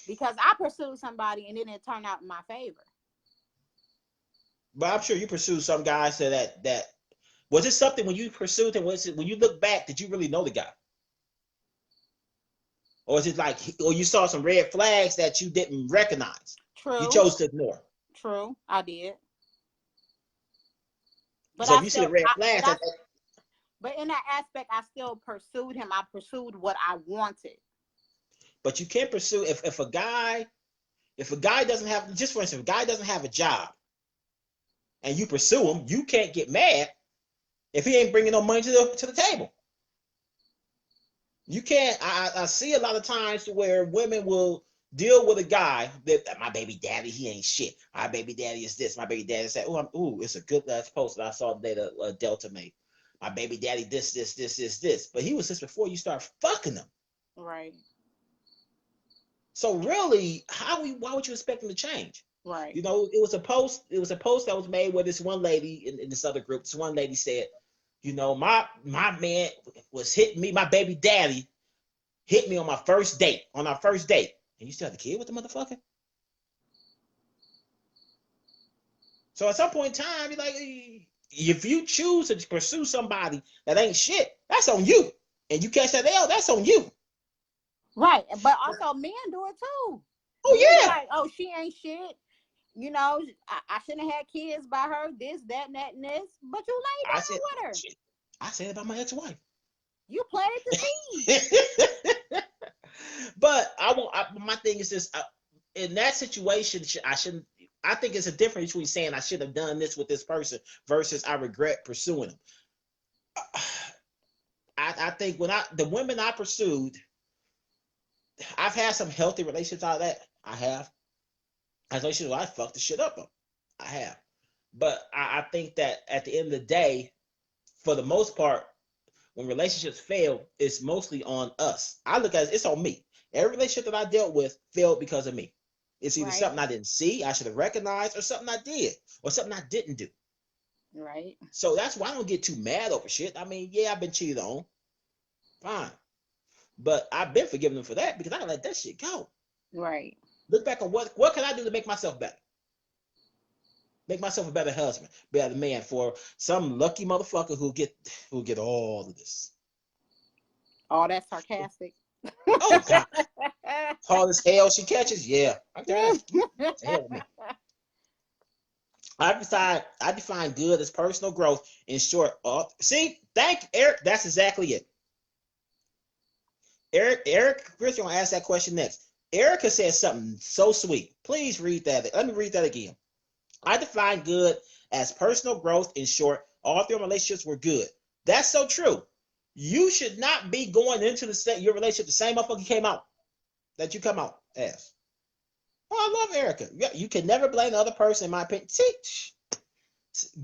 Speaker 2: Because
Speaker 1: I pursued somebody and it didn't turn out in my favor.
Speaker 2: But I'm sure you pursued some guys that was it something when you pursued him? Was it when you look back? Did you really know the guy? Or is it like, or you saw some red flags that you didn't recognize?
Speaker 1: True.
Speaker 2: You chose to ignore.
Speaker 1: True, I did.
Speaker 2: But so if you see the red flags.
Speaker 1: But in that aspect, I still pursued him. I pursued what I wanted.
Speaker 2: But you can't pursue if a guy doesn't have, just for instance, if a guy doesn't have a job and you pursue him, you can't get mad if he ain't bringing no money to the table. You can't. I see a lot of times where women will deal with a guy that my baby daddy, he ain't shit. My baby daddy is this. My baby daddy is that. Ooh, it's a good post that I saw today that Delta made. My baby daddy this. But he was this before you start fucking him.
Speaker 1: Right.
Speaker 2: So really, why would you expect him to change?
Speaker 1: Right.
Speaker 2: It was a post that was made where this one lady in this other group, this one lady said, my man was hitting me, my baby daddy hit me on our first date. And you still have the kid with the motherfucker? So at some point in time, you're like, if you choose to pursue somebody that ain't shit, that's on you. And you catch that L, that's on you.
Speaker 1: Right. But also men do it too.
Speaker 2: Oh, yeah.
Speaker 1: Like, oh, she ain't shit. you know, I shouldn't have had kids by her, this, that, and that, and this. But you laid
Speaker 2: I said,
Speaker 1: down with her.
Speaker 2: shit, I said about my ex-wife.
Speaker 1: You planted the seed.
Speaker 2: But my thing is this: in that situation, I shouldn't. I think it's a difference between saying I should have done this with this person versus I regret pursuing them. I think when the women I pursued, I've had some healthy relationships out of that. I have. As relationships where I fucked the shit up. I have. But I think that at the end of the day, for the most part, when relationships fail, it's mostly on us. I look at it's on me. Every relationship that I dealt with failed because of me. It's either something I didn't see, I should have recognized, or something I did, or something I didn't do.
Speaker 1: Right.
Speaker 2: So that's why I don't get too mad over shit. I mean, yeah, I've been cheated on. Fine. But I've been forgiving them for that because I let that shit go.
Speaker 1: Right.
Speaker 2: Look back on what can I do to make myself better? Make myself a better husband, better man for some lucky motherfucker who'll get all of this.
Speaker 1: Oh, that's sarcastic.
Speaker 2: Oh God. Hard as hell she catches, yeah. I define good as personal growth. In short, see, thank you, Eric. That's exactly it. Eric, Chris, you're gonna ask that question next. Erica said something so sweet. Please read that. Let me read that again. I define good as personal growth. In short, all three relationships were good. That's so true. You should not be going into your relationship the same motherfucker you came out that you come out as. Oh, I love Erica. You can never blame the other person, in my opinion. See,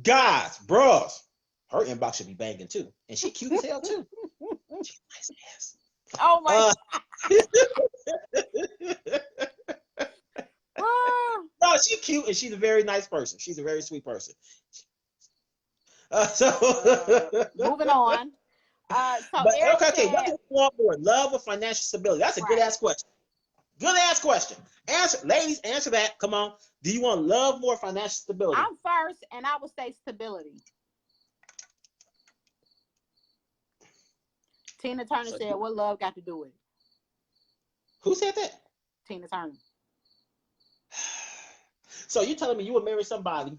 Speaker 2: guys, bros, her inbox should be banging too, and she cute as hell too. She nice ass.
Speaker 1: Oh my
Speaker 2: No, she's cute and she's a very nice person. She's a very sweet person.
Speaker 1: Moving on.
Speaker 2: But okay, what do you want more, love or financial stability? That's a good ass question. Good ass question. Answer, ladies, answer that. Come on. Do you want love more, financial stability?
Speaker 1: I'm first, and I would say stability. Tina Turner said, "What love got to do with it?"
Speaker 2: Who said that?
Speaker 1: Tina Turner.
Speaker 2: So you're telling me you would marry somebody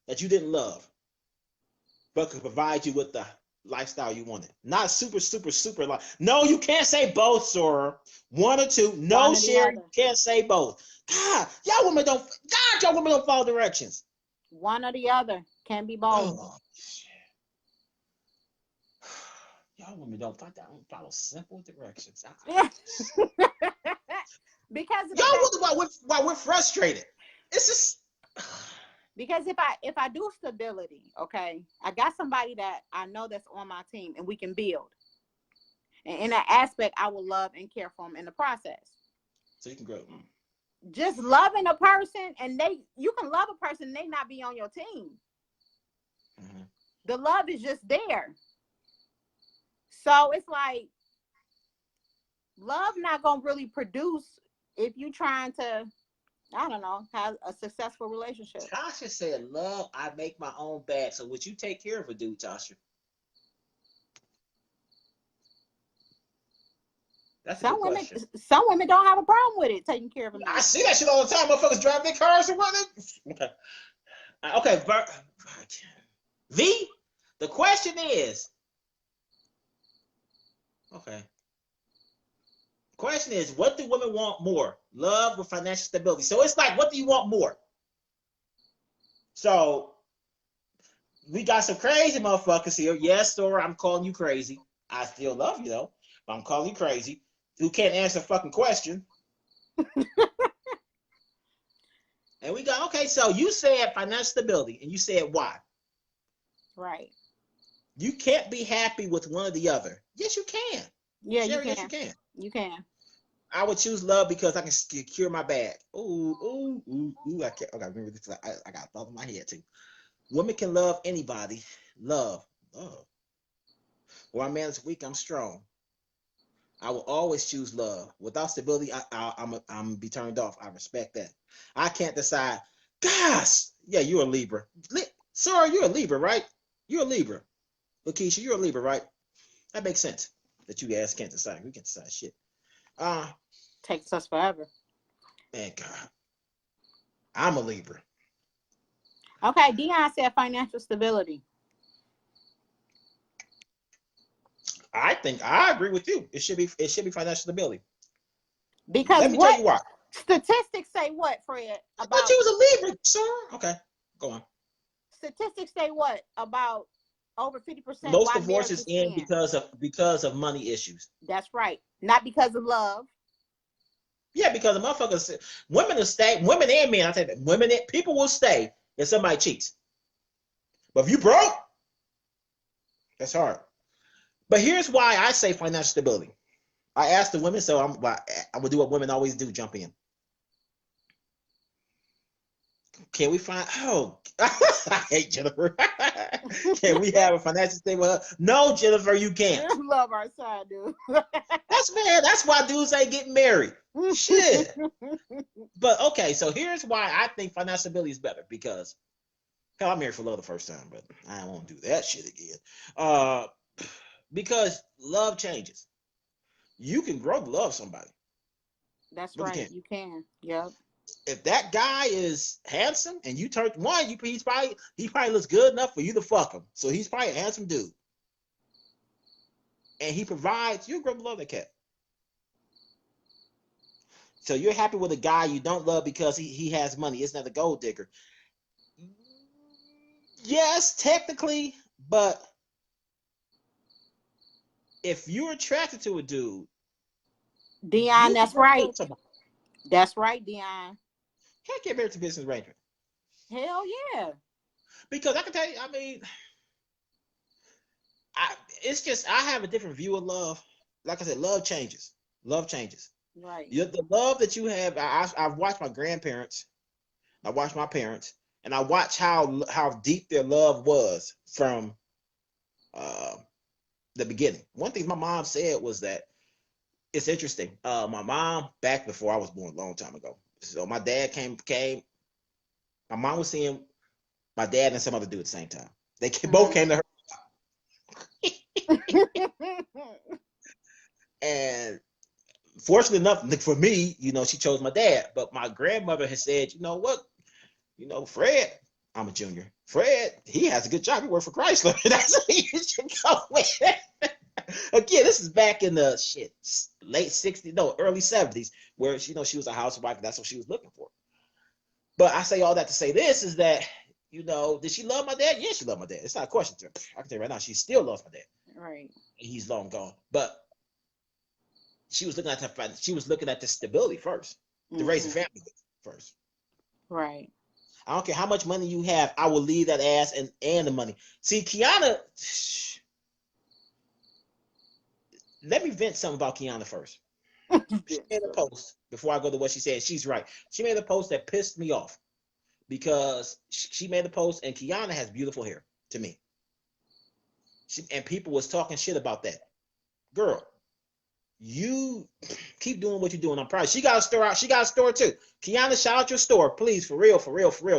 Speaker 2: that you didn't love, but could provide you with the lifestyle you wanted? Not super, super, super life. No, you can't say both, sir. One or two. No, Sherry, you can't say both. God, y'all women don't follow directions.
Speaker 1: One or the other. Can't be both.
Speaker 2: Oh, y'all women don't follow simple directions.
Speaker 1: Because
Speaker 2: y'all wonder why we're frustrated. It's just
Speaker 1: because if I do stability, okay, I got somebody that I know that's on my team and we can build. And in that aspect, I will love and care for them in the process.
Speaker 2: So you can grow.
Speaker 1: Just loving a person, and you can love a person and they not be on your team. Mm-hmm. The love is just there. So it's like love not gonna really produce if you trying to, I don't know, have a successful relationship.
Speaker 2: Tasha said, "Love, I make my own bag." So would you take care of a dude, Tasha? That's a good question.
Speaker 1: Some women don't have a problem with it, taking care of a man.
Speaker 2: I see that shit all the time. Motherfuckers drive their cars and what? Okay. Okay. V, the question is, okay. Question is, what do women want more? Love or financial stability? So it's like, what do you want more? So we got some crazy motherfuckers here. Yes, Sora, I'm calling you crazy. I still love you though, but I'm calling you crazy. Who can't answer a fucking question. And we got, okay, so you said financial stability, and you said why?
Speaker 1: Right.
Speaker 2: You can't be happy with one or the other. Yes, you can.
Speaker 1: Yeah,
Speaker 2: Sherry,
Speaker 1: you can.
Speaker 2: Yes, you can.
Speaker 1: You can.
Speaker 2: I would choose love because I can secure my bag. Ooh. I can't. Okay, remember this. I got thought in my head too. Women can love anybody. Love. Well, my man is weak. I'm strong. I will always choose love. Without stability, I'm be turned off. I respect that. I can't decide. Gosh, yeah, you're a Libra. Sorry, you're a Libra, right? You're a Libra. Lakeisha, you're a Libra, right? That makes sense. That you guys can't decide. We can't decide shit.
Speaker 1: Takes us forever.
Speaker 2: Man, God. I'm a Libra.
Speaker 1: Okay, Dion said financial stability.
Speaker 2: I think I agree with you. It should be financial stability.
Speaker 1: Because
Speaker 2: Let me tell
Speaker 1: what
Speaker 2: you why.
Speaker 1: statistics say what, Fred?
Speaker 2: I thought
Speaker 1: About
Speaker 2: you was a Libra, sir. Okay, go on.
Speaker 1: statistics say what? About over 50%
Speaker 2: Most
Speaker 1: why
Speaker 2: divorces
Speaker 1: marriages
Speaker 2: end
Speaker 1: end.
Speaker 2: because of money issues.
Speaker 1: That's right. Not because of love.
Speaker 2: Yeah, because the motherfuckers, women will stay, women and men. I tell you, that, people will stay if somebody cheats. But if you broke, that's hard. But here's why I say financial stability. I asked the women, so I'm gonna do what women always do: jump in. Can we find? Oh, I hate Jennifer. Can we have a financial stable? No, Jennifer, you can't.
Speaker 1: Love our side, dude.
Speaker 2: That's why dudes ain't getting married. Shit. But okay, so here's why I think financial stability is better because hell, I married for love the first time, but I don't want to do that shit again. Uh, because love changes. You can grow to love somebody.
Speaker 1: That's
Speaker 2: Really
Speaker 1: right.
Speaker 2: can.
Speaker 1: You can. Yep.
Speaker 2: If that guy is handsome and you turn one, he probably looks good enough for you to fuck him. So he's probably a handsome dude, and he provides. You grow to love that cat. So you're happy with a guy you don't love because he has money. Isn't that a gold digger? Yes, technically, but if you're attracted to a dude,
Speaker 1: Dion,
Speaker 2: you can
Speaker 1: that's
Speaker 2: grow to
Speaker 1: right.
Speaker 2: love somebody.
Speaker 1: That's right, Dion.
Speaker 2: Can't get married to business arrangement.
Speaker 1: Hell yeah.
Speaker 2: Because I can tell you, I mean, it's just I have a different view of love. Like I said, love changes. Love changes.
Speaker 1: Right.
Speaker 2: The love that you have, I've watched my grandparents, I watched my parents, and I watched how deep their love was from uh, the beginning. One thing my mom said was that it's interesting. My mom, back before I was born, a long time ago. So my dad came. My mom was seeing my dad and some other dude at the same time. They both came to her, and fortunately enough for me, she chose my dad. But my grandmother had said, you know what, Fred, I'm a junior. Fred, he has a good job. He worked for Chrysler. That's what you should go with. Again, this is back in the late 60s, no, early 70s, where she was a housewife. That's what she was looking for. But I say all that to say this is that, did she love my dad? Yeah, she loved my dad. It's not a question to her. I can tell you right now, she still loves my dad.
Speaker 1: Right.
Speaker 2: He's long gone. But she was looking at the stability first, to raise a family first.
Speaker 1: Right.
Speaker 2: I don't care how much money you have, I will leave that ass and the money. See, Kiana, let me vent something about Kiana first. She made a post before I go to what she said. She's right. She made a post that pissed me off because she made a post and Kiana has beautiful hair to me. And people was talking shit about that. Girl, you keep doing what you're doing. I'm proud. She got a store out. She got a store too. Kiana, shout out your store, please, for real.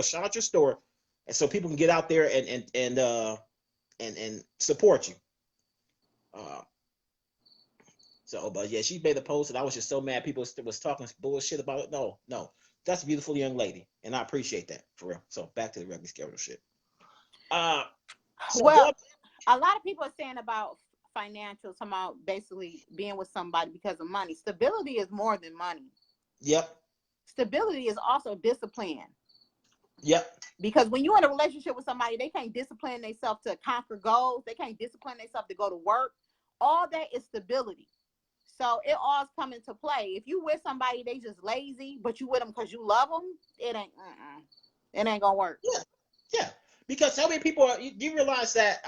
Speaker 2: Shout out your store, and so people can get out there and support you. But yeah, she made a post, and I was just so mad. People was talking bullshit about it. No, that's a beautiful young lady, and I appreciate that for real. So back to the regular schedule shit.
Speaker 1: Well, a lot of people are saying about financial, about basically being with somebody because of money. Stability is more than money.
Speaker 2: Yep.
Speaker 1: Stability is also discipline.
Speaker 2: Yep.
Speaker 1: Because when you're in a relationship with somebody, they can't discipline themselves to conquer goals. They can't discipline themselves to go to work. All that is stability. So it all's come into play. If you with somebody, they just lazy, but you with them because you love them, it ain't gonna work.
Speaker 2: Yeah. Because so many people you realize that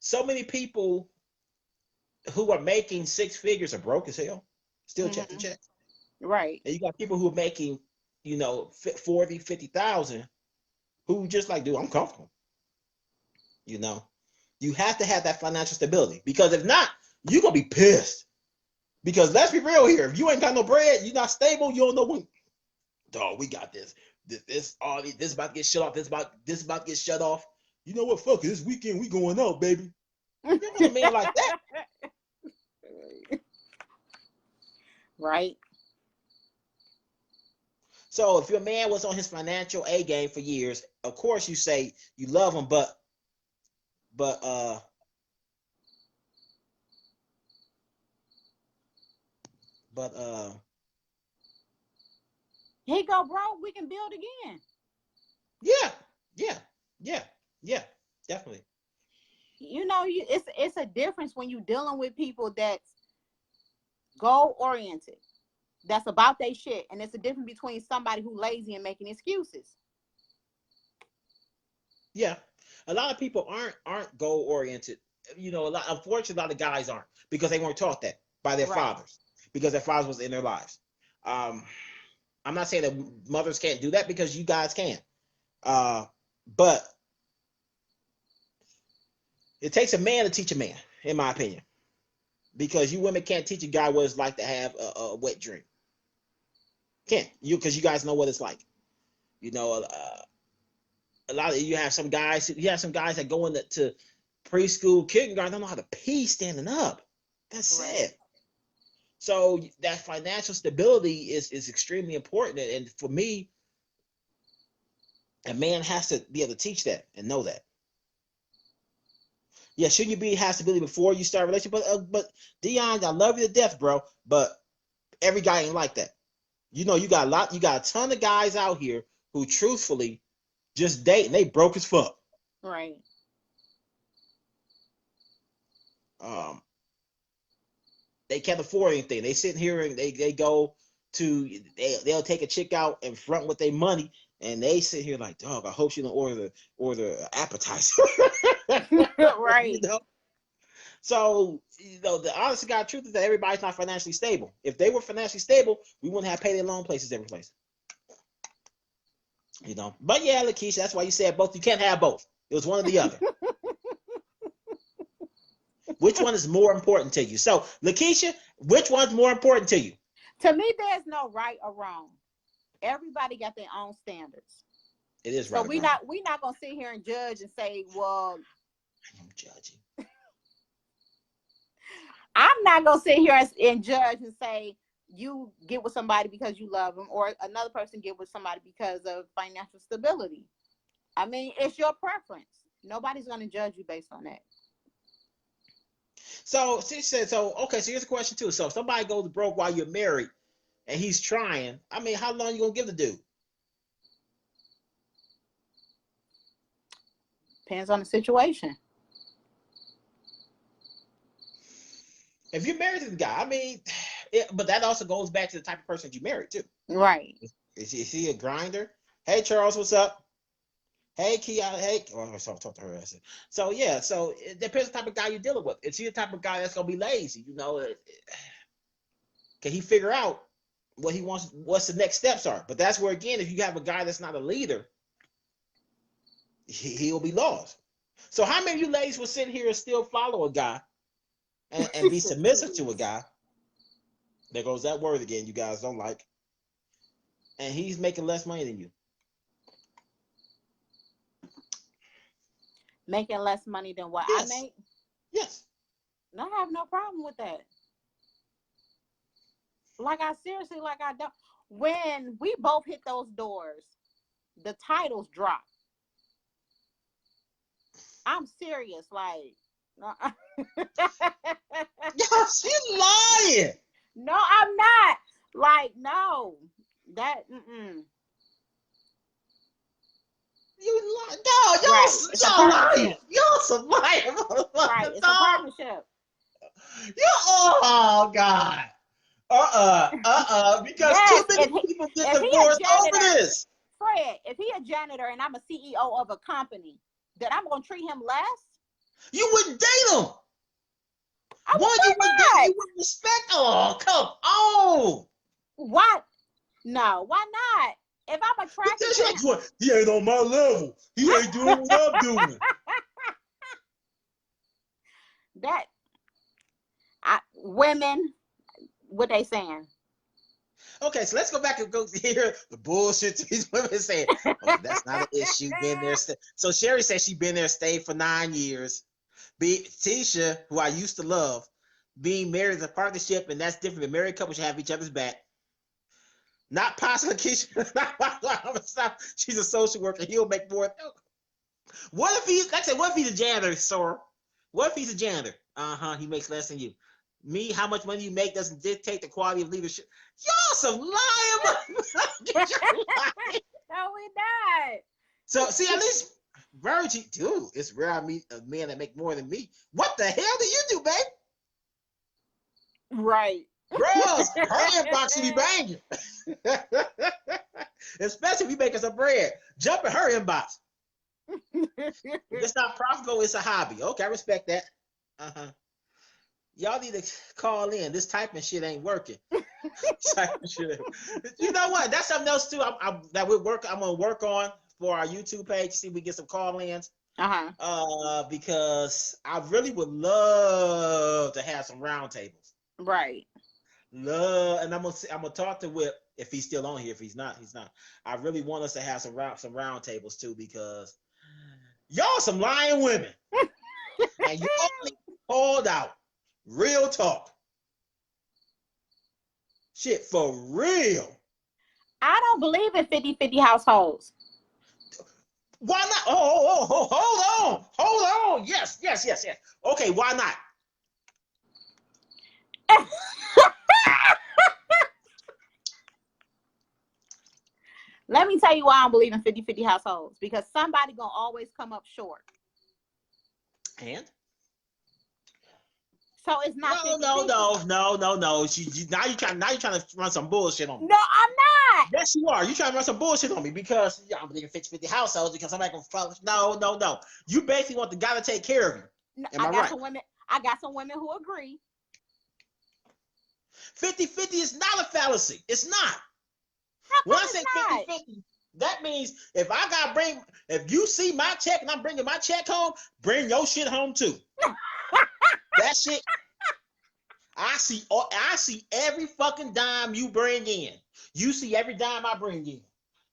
Speaker 2: so many people who are making six figures are broke as hell, still check to check.
Speaker 1: Right.
Speaker 2: And you got people who are making, 40, 50,000 who just like, dude, I'm comfortable. You have to have that financial stability because if not, you're going to be pissed. Because let's be real here. If you ain't got no bread, you're not stable, you don't know when. Dog, we got this. This about to get shut off. This about to get shut off. You know what? Fuck it. This weekend we going out, baby. You know a man like that.
Speaker 1: Right.
Speaker 2: So if your man was on his financial A game for years, of course you say you love him, but but
Speaker 1: He go, bro, we can build again.
Speaker 2: yeah, yeah, yeah, yeah, definitely.
Speaker 1: You know, it's a difference when you dealing with people that's goal oriented, that's about their shit, and it's a difference between somebody who lazy and making excuses.
Speaker 2: Yeah, a lot of people aren't goal oriented. You know, unfortunately, a lot of guys aren't because they weren't taught that by their
Speaker 1: Right.
Speaker 2: fathers because their fathers was in their lives. Um, I'm not saying that mothers can't do that because you guys can, but it takes a man to teach a man, in my opinion, because you women can't teach a guy what it's like to have a wet dream. Can't you? Because you guys know what it's like. You know, a lot of you have some guys. You have some guys that go into preschool, kindergarten, don't know how to pee standing up. That's sad.
Speaker 1: Right.
Speaker 2: So that financial stability is extremely important, and for me, a man has to be able to teach that and know that. Yeah, shouldn't you be have stability before you start a relationship? But Dion, I love you to death, bro. But every guy ain't like that. You know, you got a ton of guys out here who truthfully just date and they broke as fuck.
Speaker 1: Right.
Speaker 2: Um, they can't afford anything. They sit here and they go to they'll take a chick out and front with their money, and they sit here like, dog, I hope she don't order appetizer. You
Speaker 1: Right.
Speaker 2: know. So you know, the honest to God truth is that everybody's not financially stable. If they were financially stable, we wouldn't have payday loan places every place. You know. But yeah, Lakeisha, that's why you said both. You can't have both. It was one or the other. Which one is more important to you? So, Lakeisha, which one's more important to you?
Speaker 1: To me, there's no right or wrong. Everybody got their own standards.
Speaker 2: It is
Speaker 1: So
Speaker 2: right or wrong.
Speaker 1: we not gonna sit here and judge and say, well,
Speaker 2: I'm judging.
Speaker 1: I'm not gonna sit here and judge and say you get with somebody because you love them, or another person get with somebody because of financial stability. I mean, it's your preference. Nobody's gonna judge you based on that.
Speaker 2: So she said, so okay, so here's a question too. So if somebody goes broke while you're married and he's trying, I mean, how long you gonna give the dude?
Speaker 1: Depends on the situation.
Speaker 2: If you're married to the guy, I mean, but that also goes back to the type of person you married too.
Speaker 1: Right.
Speaker 2: Is he a grinder? Hey Charles, what's up? Hey Kia, hey. Oh, I talk to her. So yeah, so it depends on the type of guy you're dealing with. Is he the type of guy that's gonna be lazy? You know, can he figure out what he wants, what's the next steps are? But that's where again, if you have a guy that's not a leader, he'll be lost. So how many of you ladies will sit here and still follow a guy and be submissive to a guy? There goes that word again, you guys don't like. And he's making less money than you.
Speaker 1: Making less money than what
Speaker 2: Yes.
Speaker 1: I make?
Speaker 2: Yes.
Speaker 1: I have no problem with that. Like I don't. When we both hit those doors, the titles drop. I'm serious. Like, no,
Speaker 2: Yes, she's lying.
Speaker 1: no, I'm not. Like, no, that. Mm-mm.
Speaker 2: You lying. No,
Speaker 1: Right. It's a
Speaker 2: y'all lying.
Speaker 1: partnership.
Speaker 2: Y'all some lying
Speaker 1: Right.
Speaker 2: motherfuckers,
Speaker 1: It's a
Speaker 2: dog.
Speaker 1: partnership.
Speaker 2: You, oh, God. Because too
Speaker 1: Yes.
Speaker 2: many people get
Speaker 1: If he a
Speaker 2: divorced over
Speaker 1: janitor,
Speaker 2: this.
Speaker 1: Fred, if he a janitor and I'm a CEO of a company, then I'm gonna treat him less.
Speaker 2: You wouldn't date him.
Speaker 1: I
Speaker 2: One, you
Speaker 1: would
Speaker 2: wouldn't
Speaker 1: not.
Speaker 2: date, you wouldn't respect. Oh, come on.
Speaker 1: What? No, why not? If I'm attracted
Speaker 2: Because
Speaker 1: to
Speaker 2: you're
Speaker 1: him,
Speaker 2: like, what? He ain't on my level. He ain't doing what I'm doing.
Speaker 1: that women, what they saying?
Speaker 2: Okay, so let's go back and go hear the bullshit these women saying. Oh, that's not an issue. Been there. So Sherry said she been there, stayed for 9 years. Tisha, who I used to love, being married is a partnership, and that's different. The married couple should have each other's back. Not possible. She's a social worker. He'll make more. What if he's, like I said, what if he's a janitor, sir? What if he's a janitor? He makes less than you. Me, how much money you make doesn't dictate the quality of leadership. Y'all some lying.
Speaker 1: No, we not.
Speaker 2: So, see, at least Virgie, dude, it's rare I meet a man that make more than me. What the hell do you do, babe?
Speaker 1: Right.
Speaker 2: Bros, her inbox will be banging. Especially if you making some bread. Jump in her inbox. It's not profitable, it's a hobby. Okay, I respect that. Y'all need to call in. This typing shit ain't working. You know what? That's something else too. I'm gonna work on for our YouTube page. See if we get some call-ins. Because I really would love to have some roundtables.
Speaker 1: Right.
Speaker 2: Love, and I'm gonna talk to Whip if he's still on here. If he's not, he's not. I really want us to have some roundtables too, because y'all some lying women, and you only hold out. Real talk. Shit, for real.
Speaker 1: I don't believe in 50-50 households.
Speaker 2: Why not? Hold on. Yes. Okay, why not?
Speaker 1: Let me tell you why I don't believe in 50-50 households. Because somebody gonna always come up short.
Speaker 2: And?
Speaker 1: So it's not.
Speaker 2: No. Now you're trying to run some bullshit on me.
Speaker 1: No, I'm not.
Speaker 2: Yes, you are. You're trying to run some bullshit on me because I don't believe in 50-50 households because somebody gonna follow. No. You basically want the guy to take care of you. Am I right?
Speaker 1: I got some women who agree.
Speaker 2: 50-50 is not a fallacy. It's not. When I say 50-50, that means if you see my check and I'm bringing my check home, bring your shit home too. That shit. I see every fucking dime you bring in. You see every dime I bring in.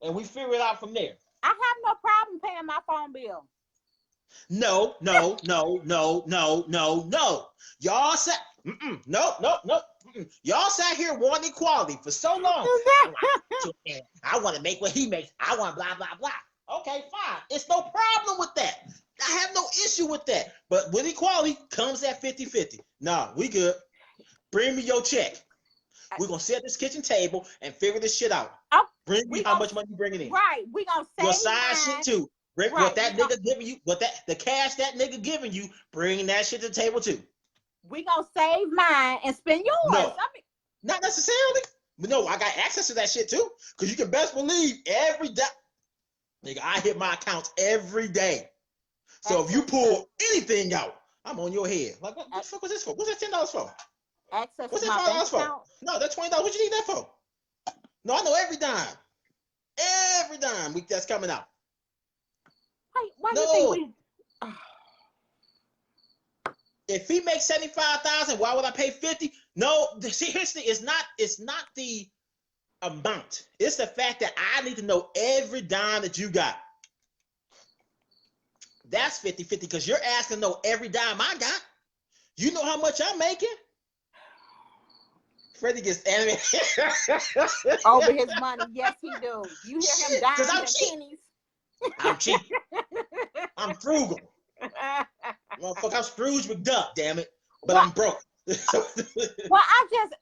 Speaker 2: And we figure it out from there.
Speaker 1: I have no problem paying my phone bill.
Speaker 2: No. Y'all said, no. Y'all sat here wanting equality for so long. I want to make what he makes. I want blah, blah, blah. Okay, fine. It's no problem with that. I have no issue with that. But with equality comes that 50-50. Nah, we good. Bring me your check. We're going to sit at this kitchen table and figure this shit out. Bring me how much money you bringing in.
Speaker 1: Right. We're going to say
Speaker 2: your side shit too. Bring what that nigga giving you, the cash that nigga giving you, bring that shit to the table too.
Speaker 1: We're going to save mine and spend yours.
Speaker 2: No, not necessarily. But no, I got access to that shit too. Because you can best believe every day, nigga, I hit my accounts every day. So if you pull anything out, I'm on your head. Like, what the fuck was this for? What's that $10 for?
Speaker 1: Access
Speaker 2: What's that $5 for? No, that's $20. What you need that for? No, I know every dime. Every dime that's coming out.
Speaker 1: Why do you think
Speaker 2: if he makes 75,000, why would I pay 50? No, see, here's the thing. It's not the amount. It's the fact that I need to know every dime that you got. That's 50-50 because you're asking to know every dime I got. You know how much I'm making? Freddie gets animated.
Speaker 1: Over his money. Yes, he do. You hear him dimes and pennies.
Speaker 2: I'm cheap. I'm frugal. Motherfucker, I'm Scrooge McDuck, damn it. But I'm broke.
Speaker 1: Well, I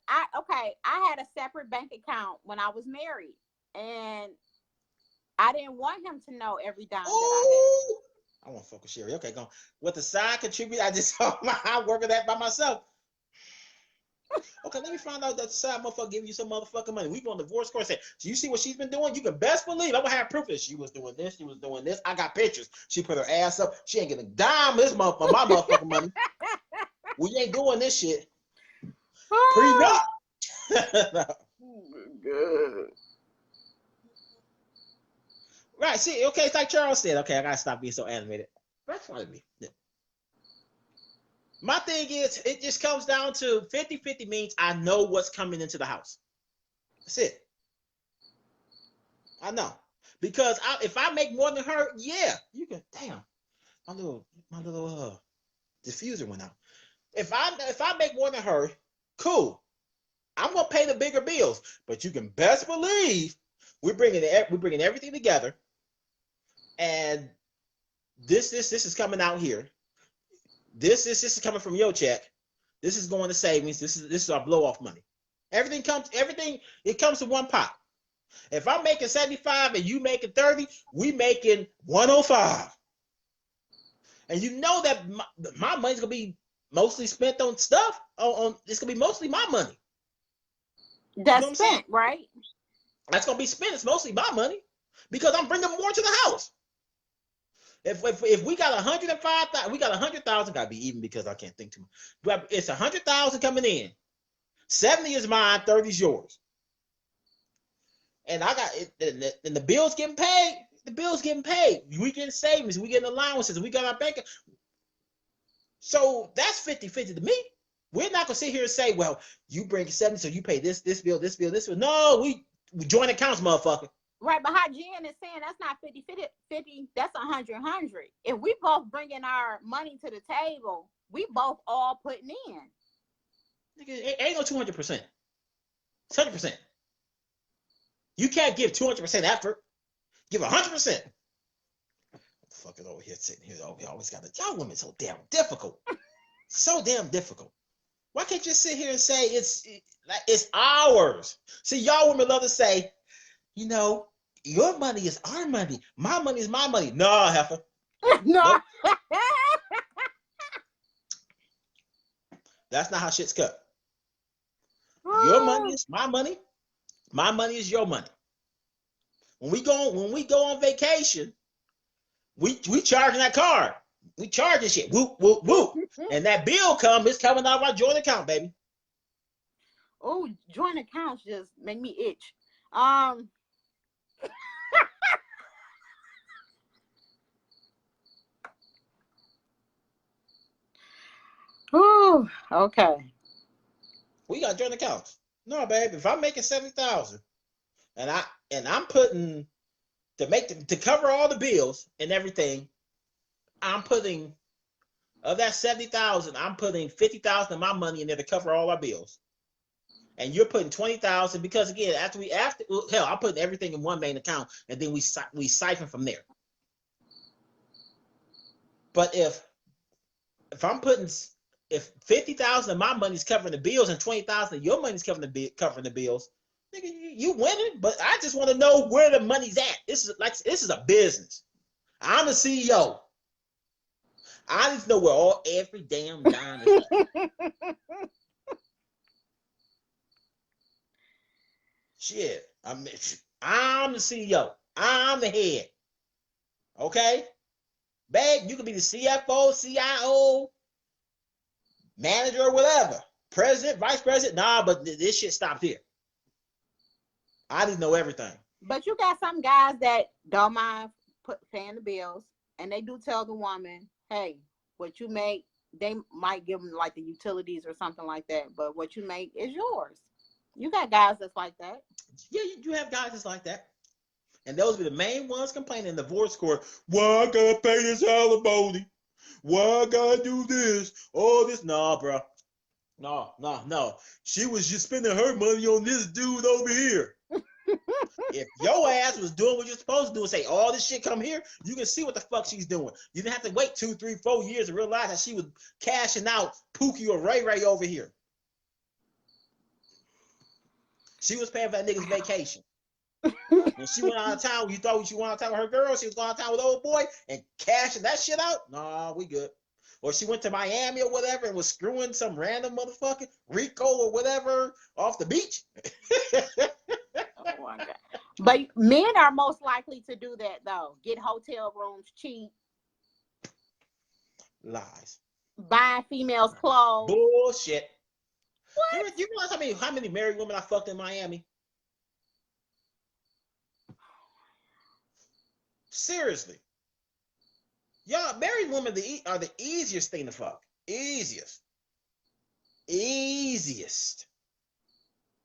Speaker 1: had a separate bank account when I was married. And I didn't want him to know every dime that I had.
Speaker 2: I want to fuck with Sherry. Okay, go on. With the side contribute, I just saw I'm working that by myself. Okay, let me find out that side motherfucker giving you some motherfucking money. We go on divorce court and say, so you see what she's been doing? You can best believe I'm gonna have proof that she was doing this, she was doing this. I got pictures. She put her ass up. She ain't getting a dime this month for my motherfucking money. We ain't doing this shit. Prenup.
Speaker 1: Good.
Speaker 2: Right, see, okay, it's like Charles said. Okay, I gotta stop being so animated. That's funny to me. Yeah. My thing is, it just comes down to 50-50 means I know what's coming into the house. That's it. I know. Because if I make more than her, yeah, you can, damn, my little diffuser went out. If I make more than her, cool. I'm gonna pay the bigger bills, but you can best believe we're bringing everything together, and this is coming out here. This is coming from your check. This is going to savings. This is our blow off money. Everything it comes to one pot. If I'm making 75 and you making 30, we making 105. And you know that my money's gonna be mostly spent on stuff. It's gonna be mostly my money.
Speaker 1: That's you know spent, right?
Speaker 2: That's gonna be spent. It's mostly my money because I'm bringing more to the house. If we got 105,000, we got 100,000. Gotta be even because I can't think too much. But it's 100,000 coming in. 70 is mine. 30 is yours. And I got it, and the bills getting paid. The bills getting paid. We getting savings. We getting allowances. We got our bank. So that's 50-50 to me. We're not gonna sit here and say, well, you bring 70, so you pay this bill. No, we joint accounts, motherfucker.
Speaker 1: Right, but how Jen is saying that's not 50, that's 100. If we both bringing our money to the table, we both all putting in.
Speaker 2: It ain't no 200%. It's 100%. You can't give 200% effort. Give 100%. Fucking over here sitting here. Oh, we always got y'all women so damn difficult. So damn difficult. Why can't you sit here and say it's ours? See, y'all women love to say, you know, your money is our money. My money is my money. No, heifer.
Speaker 1: No. Nope.
Speaker 2: That's not how shit's cut. Your money is my money. My money is your money. When we go on vacation, we charging that card. We charging shit. Whoop, whoop, whoop. And that bill it's coming out of our joint account, baby.
Speaker 1: Oh, joint accounts just make me itch. Ooh, okay.
Speaker 2: We got joint accounts. No, babe. If I'm making 70,000 and I'm putting to cover all the bills and everything, I'm putting of that 70,000, I'm putting 50,000 of my money in there to cover all our bills. And you're putting 20,000 because again, I'm putting everything in one main account and then we siphon from there. But if 50,000 of my money's covering the bills and 20,000 of your money's covering the bills, nigga, you winning. But I just want to know where the money's at. This is a business. I'm the CEO. I need to know where every damn dime is at. Shit, I'm the CEO. I'm the head. Okay, babe, you could be the CFO, CIO, manager, or whatever, president, vice president. Nah, but this shit stops here. I need to know everything.
Speaker 1: But you got some guys that don't mind paying the bills, and they do tell the woman, hey, what you make, they might give them like the utilities or something like that, but what you make is yours. You got guys that's like that.
Speaker 2: Yeah, you have guys that's like that. And those be the main ones complaining in the divorce court. Why I gotta pay this alimony? Why I gotta do this? Oh, this. Nah, bro. No. She was just spending her money on this dude over here. If your ass was doing what you're supposed to do and say, all this shit come here, you can see what the fuck she's doing. You didn't have to wait 2, 3, 4 years to realize that she was cashing out Pookie or Ray Ray over here. She was paying for that nigga's vacation. When she went out of town, you thought she went out of town with her girl, she was going out of town with old boy and cashing that shit out? Nah, we good. Or she went to Miami or whatever and was screwing some random motherfucker, Rico or whatever, off the beach.
Speaker 1: Oh my God. But men are most likely to do that though. Get hotel rooms cheap.
Speaker 2: Lies.
Speaker 1: Buy females' clothes.
Speaker 2: Bullshit.
Speaker 1: What?
Speaker 2: You realize how many married women I fucked in Miami? Seriously. Y'all, married women are the easiest thing to fuck. Easiest.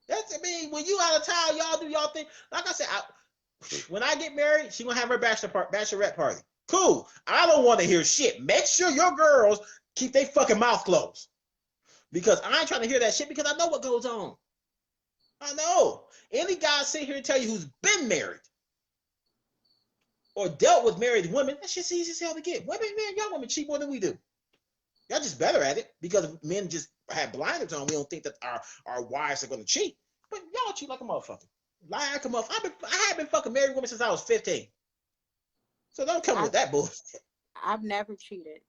Speaker 2: That's, when you out of town, y'all do y'all thing. Like I said, when I get married, she gonna have her bachelorette party. Cool. I don't want to hear shit. Make sure your girls keep their fucking mouth closed. Because I ain't trying to hear that shit because I know what goes on. I know. Any guy sit here and tell you who's been married or dealt with married women, that shit's easy as hell to get. Women, man, y'all women cheat more than we do. Y'all just better at it because men just have blinders on. We don't think that our wives are going to cheat. But y'all cheat like a motherfucker. Lie like a motherfucker. I have been fucking married women since I was 15. So don't come with that bullshit.
Speaker 1: I've never cheated.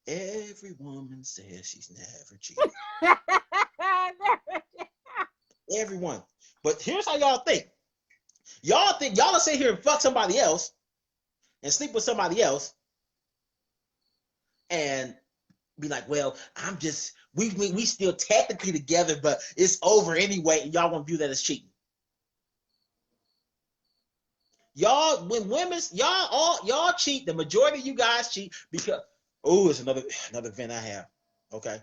Speaker 2: Every woman says she's never cheated. Everyone. But here's how y'all think. Y'all think y'all will sit here and fuck somebody else and sleep with somebody else and be like, well, we still technically together, but it's over anyway, and y'all won't view that as cheating. Y'all, when women's y'all cheat, the majority of you guys cheat because it's another vent I have. Okay.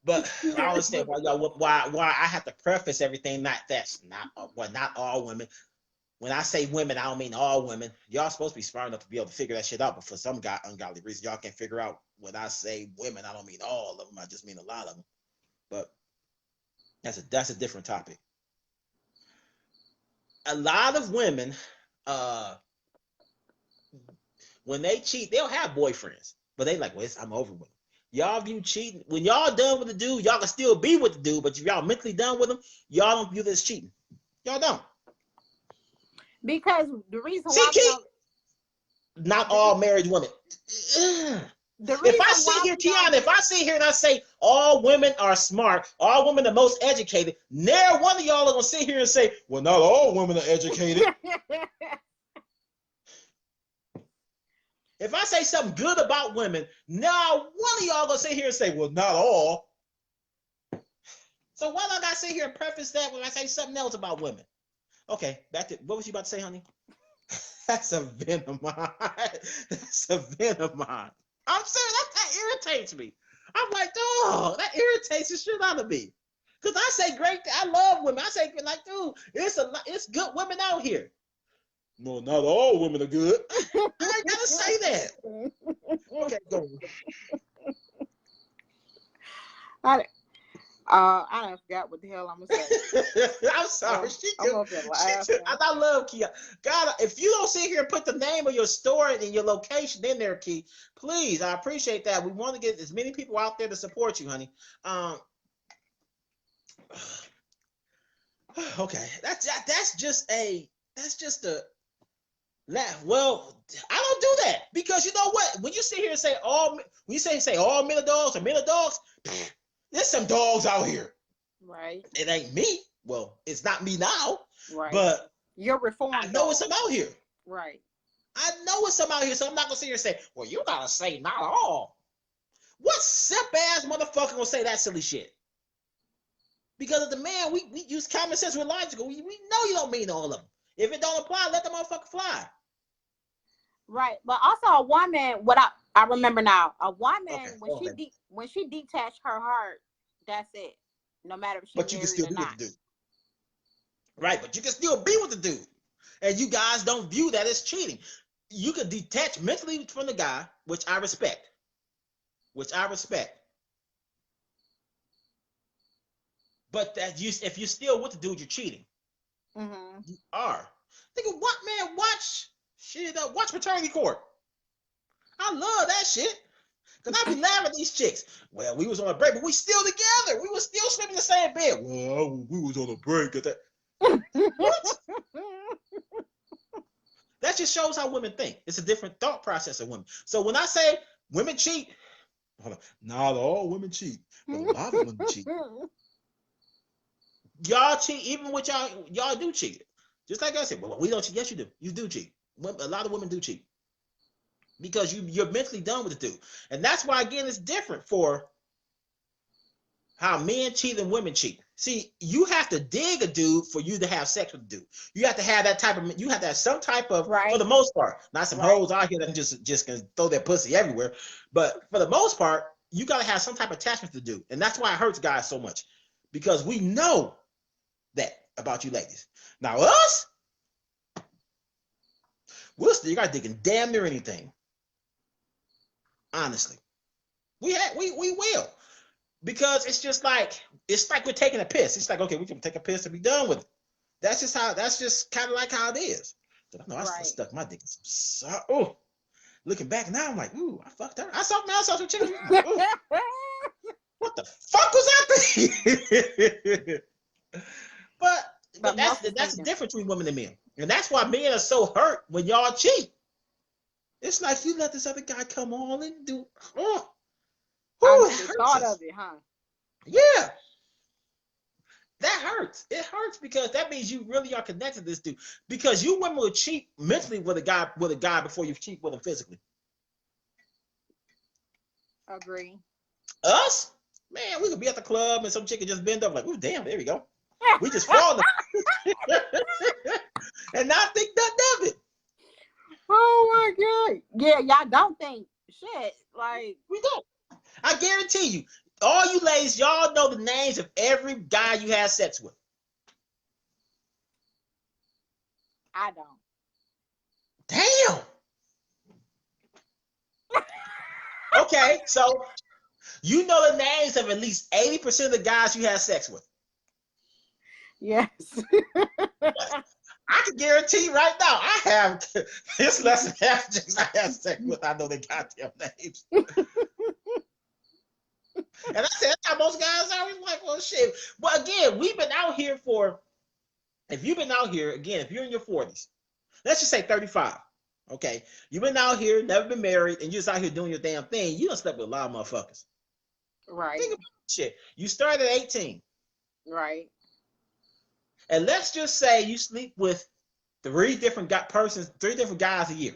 Speaker 2: But I understand why I have to preface everything. Not all women. When I say women, I don't mean all women. Y'all supposed to be smart enough to be able to figure that shit out. But for some ungodly reason, y'all can't figure out when I say women. I don't mean all of them. I just mean a lot of them. But that's a different topic. A lot of women, when they cheat, they'll have boyfriends, but they like, well, I'm over with them. Y'all view cheating when y'all done with the dude. Y'all can still be with the dude, but if y'all mentally done with him, y'all don't view this cheating. Y'all don't.
Speaker 1: Because the reason why
Speaker 2: not all married women. If I sit here and I say all women are smart, all women are most educated, never one of y'all are gonna sit here and say, well, not all women are educated. If I say something good about women, now one of y'all gonna sit here and say, well, not all. So why don't I sit here and preface that when I say something else about women? Okay, back to what was you about to say, honey? That's a vent of mine. That's a vent of mine. I'm serious. That irritates me. I'm like, dog, that irritates the shit out of me. Cause I say great. I love women. I say like, dude, it's good women out here. No, not all women are good. I ain't gotta say that. Okay, go
Speaker 1: on. I forgot what the hell I'm gonna say.
Speaker 2: I'm sorry. I love Kia. God, if you don't sit here and put the name of your store and your location in there, Key, please, I appreciate that. We want to get as many people out there to support you, honey. Okay, that's just a well, I don't do that because you know what? When you sit here and say all men are dogs or men are dogs, there's some dogs out here.
Speaker 1: Right.
Speaker 2: It ain't me. Well, it's not me now.
Speaker 1: Right.
Speaker 2: But
Speaker 1: you're reformed.
Speaker 2: I know it's some out here.
Speaker 1: Right.
Speaker 2: I know it's some out here, so I'm not gonna sit here and say, well, you gotta say not all. What simp ass motherfucker gonna say that silly shit? Because as the man, we use common sense, we're logical. We know you don't mean all of them. If it don't apply, let the motherfucker fly.
Speaker 1: Right, but also a woman. What I remember now, a woman when she detached her heart, that's it. No matter if she's married or not. But you can still be with the dude.
Speaker 2: Right, but you can still be with the dude, and you guys don't view that as cheating. You can detach mentally from the guy, which I respect. But if you're still with the dude, you're cheating.
Speaker 1: Mm-hmm.
Speaker 2: You are. Think of what, man? Watch Paternity Court. I love that shit. Because I be laughing at these chicks. Well, we was on a break, but we still together. We was still sleeping in the same bed. Well, we was on a break at that. What? That just shows how women think. It's a different thought process of women. So when I say women cheat, not all women cheat, but a lot of women cheat. Y'all cheat, even with y'all do cheat. Just like I said, well, we don't cheat. Yes, you do. You do cheat. A lot of women do cheat. Because you're mentally done with the dude. And that's why, again, it's different for how men cheat and women cheat. See, you have to dig a dude for you to have sex with a dude. You have to have that type of, you have to have some type of, for the most part, not some hoes out here that just can throw their pussy everywhere. But for the most part, you got to have some type of attachment to the dude. And that's why it hurts guys so much. Because we know that about you ladies. Now us, you got to dig in damn near anything. Honestly, we will. because it's like we're taking a piss. It's like, okay, we can take a piss and be done with it. That's just kind of like how it is. So, no, I
Speaker 1: Right.
Speaker 2: stuck my dick in some. Oh, looking back now, I'm like, ooh, I fucked her. I saw some chicken. Like, ooh, what the fuck was I thinking? but that's the difference between women and men, and that's why men are so hurt when y'all cheat. It's like you let this other guy come on and do. Oh,
Speaker 1: the thought of it, huh?
Speaker 2: Yeah. That hurts. It hurts because that means you really are connected to this dude. Because you women will cheat mentally with a guy before you cheat with him physically.
Speaker 1: Agree.
Speaker 2: Us? Man, we could be at the club and some chick could just bend up like, ooh, damn, there we go. We just fall and not think nothing of it.
Speaker 1: Oh my God. Yeah, y'all don't think shit. Like,
Speaker 2: we don't. I guarantee you, all you ladies, y'all know the names of every guy you had sex with.
Speaker 1: I don't.
Speaker 2: Damn. Okay, so you know the names of at least 80% of the guys you had sex with.
Speaker 1: Yes.
Speaker 2: I can guarantee right now, I have it's less than half the chicks I have sex with. I know their goddamn names. And I said, that's how most guys are. We're like, well, shit. But again, we've been out here if you've been out here, again, if you're in your 40s, let's just say 35, okay? You've been out here, never been married, and you're just out here doing your damn thing. You done slept with a lot of motherfuckers.
Speaker 1: Right.
Speaker 2: Think about shit. You started at 18.
Speaker 1: Right.
Speaker 2: And let's just say you sleep with three different guys a year.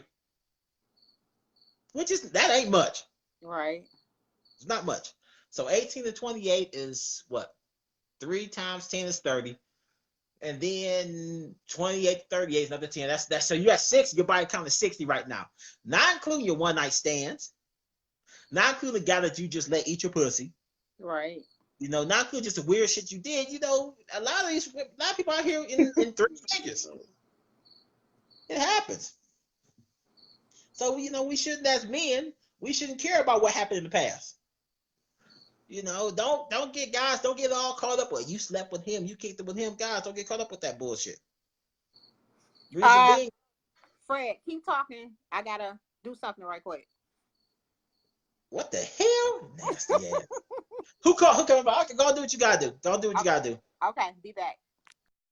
Speaker 2: That ain't much.
Speaker 1: Right.
Speaker 2: It's not much. So 18 to 28 is what? 3 times 10 is 30. And then 28 to 38 is another 10. That's so you're at 60. Your body count is 60 right now. Not including your one night stands. Not including the guy that you just let eat your pussy.
Speaker 1: Right.
Speaker 2: Not including just the weird shit you did. A lot of people out here in 3 figures. It happens. So we shouldn't, as men, we shouldn't care about what happened in the past. Don't get all caught up. Well, you slept with him, you kicked it with him. Guys, don't get caught up with that bullshit. Reason being,
Speaker 1: Fred, keep talking. I gotta do something right quick.
Speaker 2: What the hell? Nasty ass. Who coming by? Okay, go do what you gotta do. Don't do what you gotta do.
Speaker 1: Okay, be back.